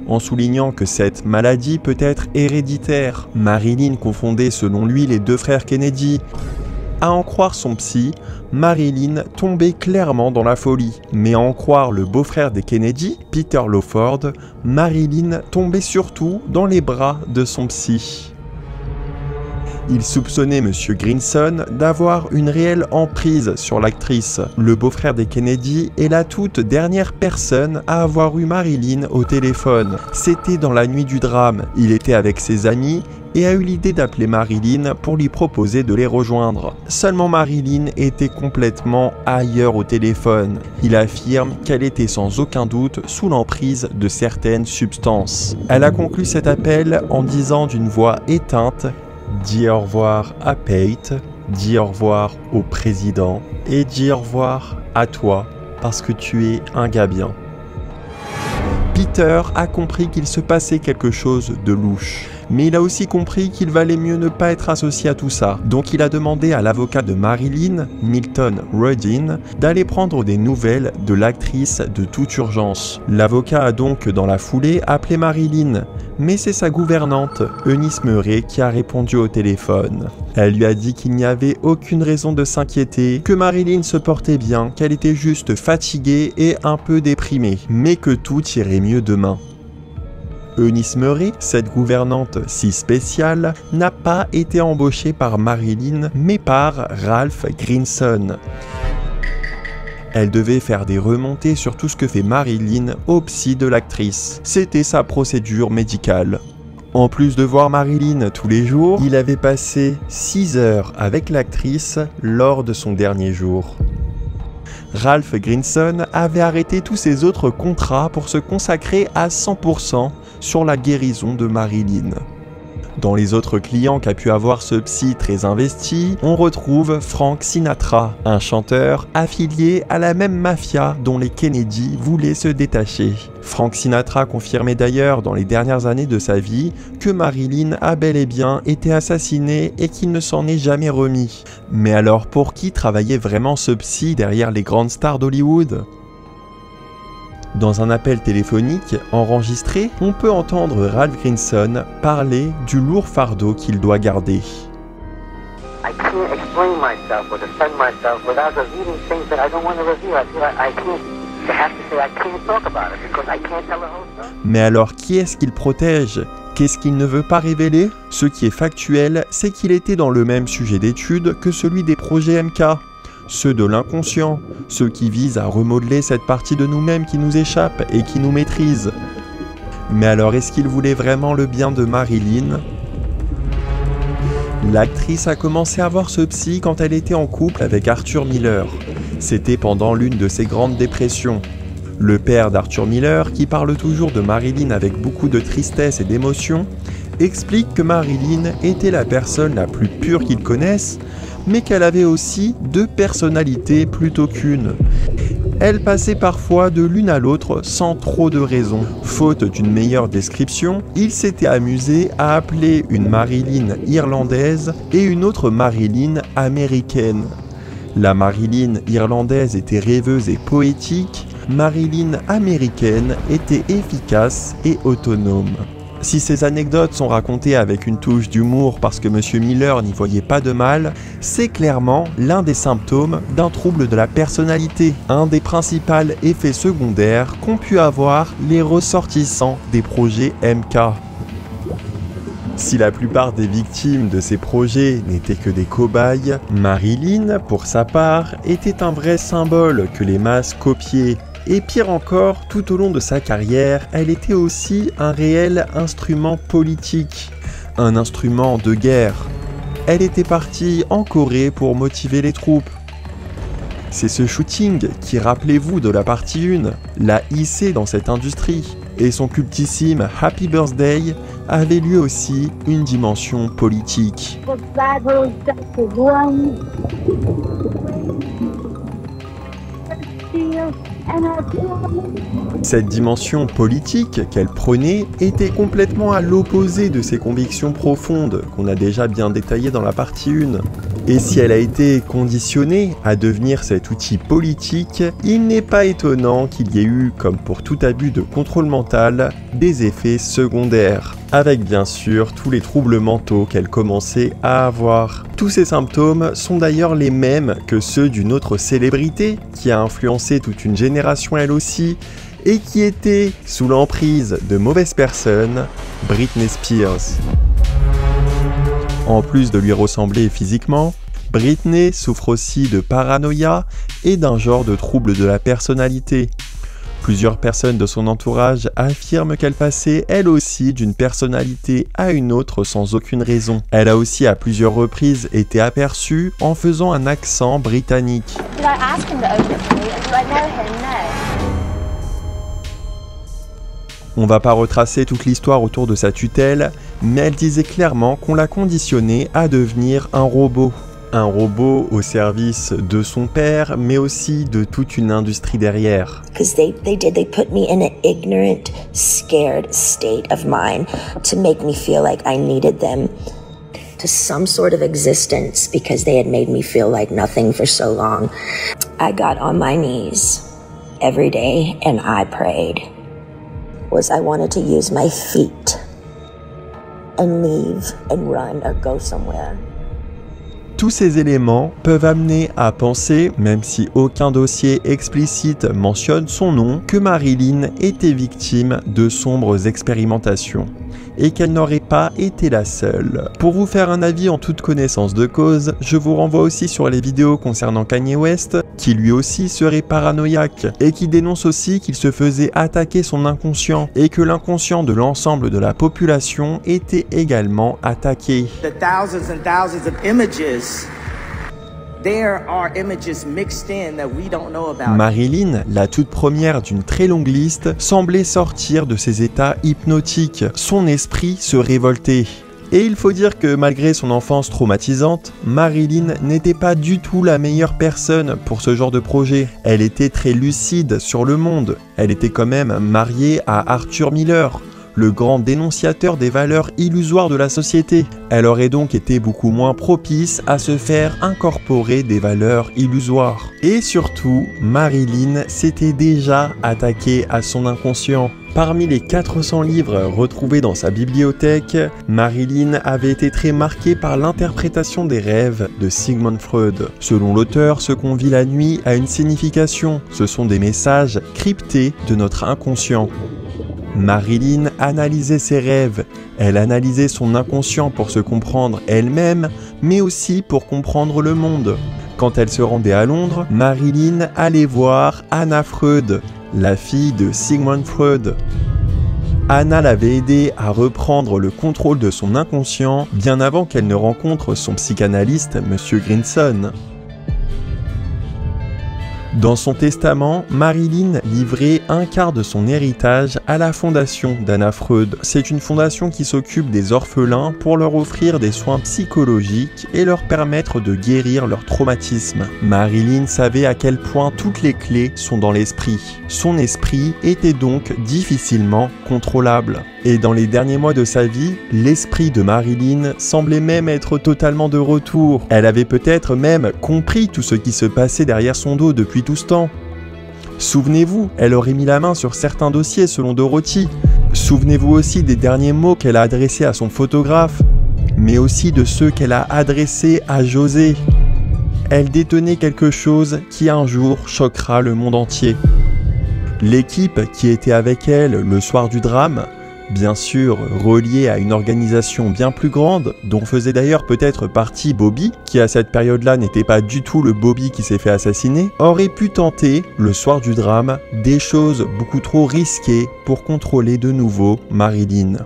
en soulignant que cette maladie peut être héréditaire. Marilyn confondait selon lui les deux frères Kennedy. À en croire son psy, Marilyn tombait clairement dans la folie. Mais à en croire le beau-frère des Kennedy, Peter Lawford, Marilyn tombait surtout dans les bras de son psy. Il soupçonnait M. Grinson d'avoir une réelle emprise sur l'actrice. Le beau-frère des Kennedy est la toute dernière personne à avoir eu Marilyn au téléphone. C'était dans la nuit du drame. Il était avec ses amis et a eu l'idée d'appeler Marilyn pour lui proposer de les rejoindre. Seulement Marilyn était complètement ailleurs au téléphone. Il affirme qu'elle était sans aucun doute sous l'emprise de certaines substances. Elle a conclu cet appel en disant d'une voix éteinte: dis au revoir à Pate, dis au revoir au président et dis au revoir à toi parce que tu es un gars bien. Peter a compris qu'il se passait quelque chose de louche. Mais il a aussi compris qu'il valait mieux ne pas être associé à tout ça. Donc il a demandé à l'avocat de Marilyn, Milton Rudin, d'aller prendre des nouvelles de l'actrice de toute urgence. L'avocat a donc dans la foulée appelé Marilyn, mais c'est sa gouvernante, Eunice Murray, qui a répondu au téléphone. Elle lui a dit qu'il n'y avait aucune raison de s'inquiéter, que Marilyn se portait bien, qu'elle était juste fatiguée et un peu déprimée, mais que tout irait mieux demain. Eunice Murray, cette gouvernante si spéciale, n'a pas été embauchée par Marilyn, mais par Ralph Grinson. Elle devait faire des remontées sur tout ce que fait Marilyn au psy de l'actrice. C'était sa procédure médicale. En plus de voir Marilyn tous les jours, il avait passé 6 heures avec l'actrice lors de son dernier jour. Ralph Grinson avait arrêté tous ses autres contrats pour se consacrer à 100% sur la guérison de Marilyn. Dans les autres clients qu'a pu avoir ce psy très investi, on retrouve Frank Sinatra, un chanteur affilié à la même mafia dont les Kennedy voulaient se détacher. Frank Sinatra confirmait d'ailleurs dans les dernières années de sa vie que Marilyn a bel et bien été assassinée et qu'il ne s'en est jamais remis. Mais alors pour qui travaillait vraiment ce psy derrière les grandes stars d'Hollywood ? Dans un appel téléphonique enregistré, on peut entendre Ralph Grinson parler du lourd fardeau qu'il doit garder. I can't explain myself or defend myself without revealing things that I don't want to reveal. I feel like I have to say I can't talk about it because I can't tell the whole story. Mais alors qui est-ce qu'il protège ? Qu'est-ce qu'il ne veut pas révéler ? Ce qui est factuel, c'est qu'il était dans le même sujet d'étude que celui des projets MK. Ceux de l'inconscient, ceux qui visent à remodeler cette partie de nous-mêmes qui nous échappe et qui nous maîtrise. Mais alors est-ce qu'il voulait vraiment le bien de Marilyn ? L'actrice a commencé à voir ce psy quand elle était en couple avec Arthur Miller. C'était pendant l'une de ses grandes dépressions. Le père d'Arthur Miller, qui parle toujours de Marilyn avec beaucoup de tristesse et d'émotion, explique que Marilyn était la personne la plus pure qu'il connaisse, mais qu'elle avait aussi 2 personnalités plutôt qu'une. Elle passait parfois de l'une à l'autre sans trop de raison. Faute d'une meilleure description, il s'était amusé à appeler une Marilyn irlandaise et une autre Marilyn américaine. La Marilyn irlandaise était rêveuse et poétique, Marilyn américaine était efficace et autonome. Si ces anecdotes sont racontées avec une touche d'humour parce que M. Miller n'y voyait pas de mal, c'est clairement l'un des symptômes d'un trouble de la personnalité, un des principaux effets secondaires qu'ont pu avoir les ressortissants des projets MK. Si la plupart des victimes de ces projets n'étaient que des cobayes, Marilyn, pour sa part, était un vrai symbole que les masses copiaient. Et pire encore, tout au long de sa carrière, elle était aussi un réel instrument politique, un instrument de guerre. Elle était partie en Corée pour motiver les troupes. C'est ce shooting qui, rappelez-vous de la partie 1, l'a hissé dans cette industrie. Et son cultissime Happy Birthday avait lui aussi une dimension politique. Cette dimension politique qu'elle prenait était complètement à l'opposé de ses convictions profondes qu'on a déjà bien détaillées dans la partie 1. Et si elle a été conditionnée à devenir cet outil politique, il n'est pas étonnant qu'il y ait eu, comme pour tout abus de contrôle mental, des effets secondaires. Avec bien sûr tous les troubles mentaux qu'elle commençait à avoir. Tous ces symptômes sont d'ailleurs les mêmes que ceux d'une autre célébrité qui a influencé toute une génération elle aussi et qui était sous l'emprise de mauvaises personnes, Britney Spears. En plus de lui ressembler physiquement, Britney souffre aussi de paranoïa et d'un genre de trouble de la personnalité. Plusieurs personnes de son entourage affirment qu'elle passait elle aussi d'une personnalité à une autre sans aucune raison. Elle a aussi à plusieurs reprises été aperçue en faisant un accent britannique. On va pas retracer toute l'histoire autour de sa tutelle, mais elle disait clairement qu'on l'a conditionnée à devenir un robot. Un robot au service de son père, mais aussi de toute une industrie derrière. Because they put me in an ignorant, scared state of mind to make me feel like I needed them to some sort of existence because they had made me feel like nothing for so long. I got on my knees every day and I prayed. I wanted to use my feet and leave and run or go somewhere. Tous ces éléments peuvent amener à penser, même si aucun dossier explicite mentionne son nom, que Marilyn était victime de sombres expérimentations et qu'elle n'aurait pas été la seule. Pour vous faire un avis en toute connaissance de cause, je vous renvoie aussi sur les vidéos concernant Kanye West qui lui aussi serait paranoïaque, et qui dénonce aussi qu'il se faisait attaquer son inconscient, et que l'inconscient de l'ensemble de la population était également attaqué. The thousands and thousands of images. There are images mixed in that we don't know about. Marilyn, la toute première d'une très longue liste, semblait sortir de ses états hypnotiques. Son esprit se révoltait. Et il faut dire que malgré son enfance traumatisante, Marilyn n'était pas du tout la meilleure personne pour ce genre de projet. Elle était très lucide sur le monde. Elle était quand même mariée à Arthur Miller, le grand dénonciateur des valeurs illusoires de la société. Elle aurait donc été beaucoup moins propice à se faire incorporer des valeurs illusoires. Et surtout, Marilyn s'était déjà attaquée à son inconscient. Parmi les 400 livres retrouvés dans sa bibliothèque, Marilyn avait été très marquée par l'interprétation des rêves de Sigmund Freud. Selon l'auteur, ce qu'on vit la nuit a une signification. Ce sont des messages cryptés de notre inconscient. Marilyn analysait ses rêves, elle analysait son inconscient pour se comprendre elle-même, mais aussi pour comprendre le monde. Quand elle se rendait à Londres, Marilyn allait voir Anna Freud, la fille de Sigmund Freud. Anna l'avait aidée à reprendre le contrôle de son inconscient bien avant qu'elle ne rencontre son psychanalyste, M. Grinson. Dans son testament, Marilyn livrait un quart de son héritage à la fondation d'Anna Freud. C'est une fondation qui s'occupe des orphelins pour leur offrir des soins psychologiques et leur permettre de guérir leur traumatisme. Marilyn savait à quel point toutes les clés sont dans l'esprit. Son esprit était donc difficilement contrôlable. Et dans les derniers mois de sa vie, l'esprit de Marilyn semblait même être totalement de retour. Elle avait peut-être même compris tout ce qui se passait derrière son dos depuis tout ce temps. Souvenez-vous, elle aurait mis la main sur certains dossiers selon Dorothy. Souvenez-vous aussi des derniers mots qu'elle a adressés à son photographe, mais aussi de ceux qu'elle a adressés à José. Elle détenait quelque chose qui un jour choquera le monde entier. L'équipe qui était avec elle le soir du drame, bien sûr reliée à une organisation bien plus grande, dont faisait d'ailleurs peut-être partie Bobby, qui à cette période-là n'était pas du tout le Bobby qui s'est fait assassiner, aurait pu tenter, le soir du drame, des choses beaucoup trop risquées pour contrôler de nouveau Marilyn.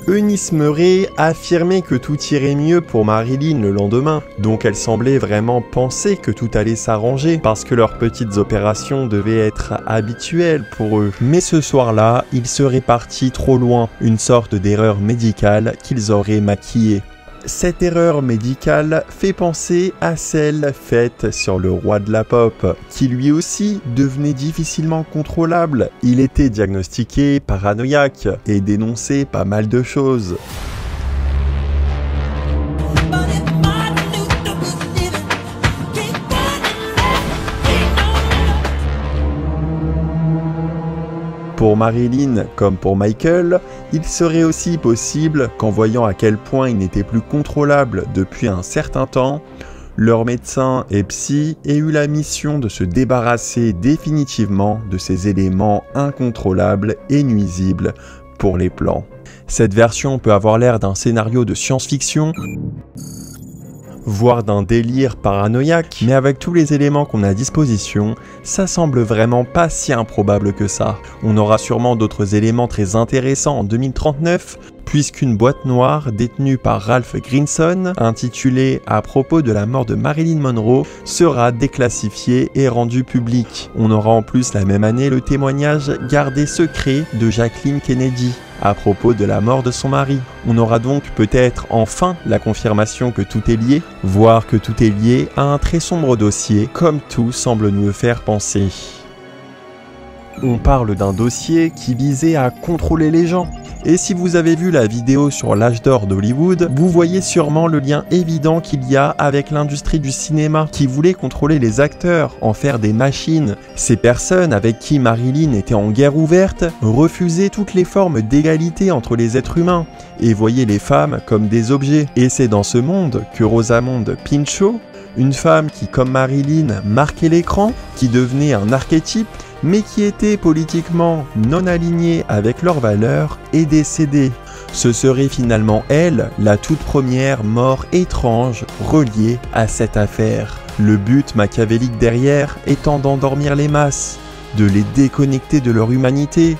Eunice Murray affirmait que tout irait mieux pour Marilyn le lendemain, donc elle semblait vraiment penser que tout allait s'arranger parce que leurs petites opérations devaient être habituelles pour eux. Mais ce soir-là, ils seraient partis trop loin, une sorte d'erreur médicale qu'ils auraient maquillée. Cette erreur médicale fait penser à celle faite sur le roi de la pop, qui lui aussi devenait difficilement contrôlable. Il était diagnostiqué paranoïaque et dénonçait pas mal de choses. Pour Marilyn, comme pour Michael, il serait aussi possible qu'en voyant à quel point il n'était plus contrôlable depuis un certain temps, leur médecin et psy aient eu la mission de se débarrasser définitivement de ces éléments incontrôlables et nuisibles pour les plans. Cette version peut avoir l'air d'un scénario de science-fiction, voire d'un délire paranoïaque, mais avec tous les éléments qu'on a à disposition, ça semble vraiment pas si improbable que ça. On aura sûrement d'autres éléments très intéressants en 2039, puisqu'une boîte noire détenue par Ralph Grinson, intitulée « À propos de la mort de Marilyn Monroe », sera déclassifiée et rendue publique. On aura en plus la même année le témoignage gardé secret de Jacqueline Kennedy à propos de la mort de son mari. On aura donc peut-être enfin la confirmation que tout est lié, voire que tout est lié à un très sombre dossier, comme tout semble nous le faire penser. On parle d'un dossier qui visait à contrôler les gens. Et si vous avez vu la vidéo sur l'âge d'or d'Hollywood, vous voyez sûrement le lien évident qu'il y a avec l'industrie du cinéma, qui voulait contrôler les acteurs, en faire des machines. Ces personnes avec qui Marilyn était en guerre ouverte refusaient toutes les formes d'égalité entre les êtres humains, et voyaient les femmes comme des objets. Et c'est dans ce monde que Rosamund Pinchot, une femme qui, comme Marilyn, marquait l'écran, qui devenait un archétype, mais qui était politiquement non alignée avec leurs valeurs, est décédée. Ce serait finalement elle, la toute première mort étrange reliée à cette affaire. Le but machiavélique derrière étant d'endormir les masses, de les déconnecter de leur humanité,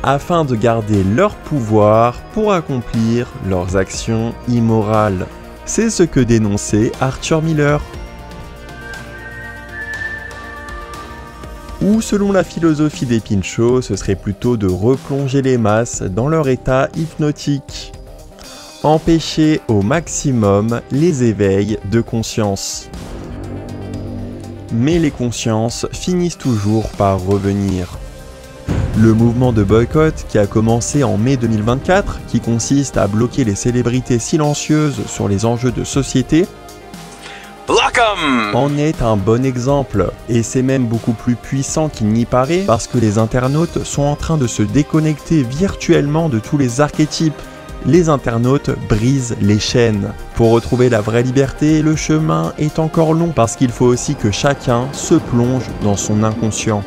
afin de garder leur pouvoir pour accomplir leurs actions immorales. C'est ce que dénonçait Arthur Miller. Ou selon la philosophie des Pinchot, ce serait plutôt de replonger les masses dans leur état hypnotique. Empêcher au maximum les éveils de conscience. Mais les consciences finissent toujours par revenir. Le mouvement de boycott qui a commencé en mai 2024, qui consiste à bloquer les célébrités silencieuses sur les enjeux de société, en est un bon exemple, et c'est même beaucoup plus puissant qu'il n'y paraît parce que les internautes sont en train de se déconnecter virtuellement de tous les archétypes. Les internautes brisent les chaînes. Pour retrouver la vraie liberté, le chemin est encore long parce qu'il faut aussi que chacun se plonge dans son inconscient.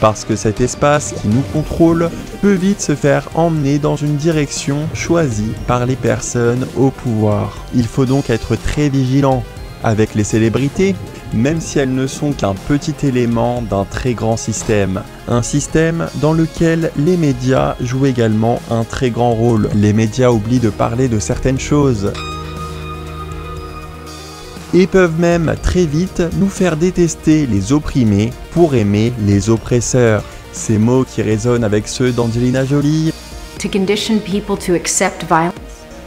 Parce que cet espace qui nous contrôle peut vite se faire emmener dans une direction choisie par les personnes au pouvoir. Il faut donc être très vigilant avec les célébrités, même si elles ne sont qu'un petit élément d'un très grand système. Un système dans lequel les médias jouent également un très grand rôle. Les médias oublient de parler de certaines choses et peuvent même très vite nous faire détester les opprimés pour aimer les oppresseurs. Ces mots qui résonnent avec ceux d'Angelina Jolie To condition people to accept violence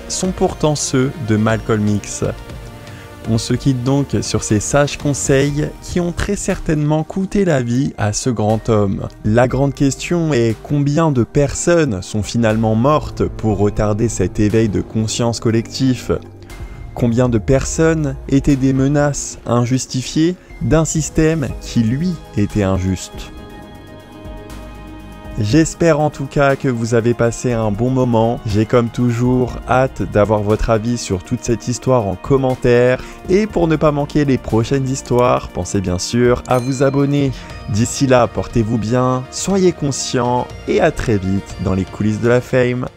sont pourtant ceux de Malcolm X. On se quitte donc sur ces sages conseils qui ont très certainement coûté la vie à ce grand homme. La grande question est combien de personnes sont finalement mortes pour retarder cet éveil de conscience collectif ? Combien de personnes étaient des menaces injustifiées d'un système qui, lui, était injuste? J'espère en tout cas que vous avez passé un bon moment. J'ai comme toujours hâte d'avoir votre avis sur toute cette histoire en commentaire. Et pour ne pas manquer les prochaines histoires, pensez bien sûr à vous abonner. D'ici là, portez-vous bien, soyez conscients et à très vite dans les coulisses de la fame.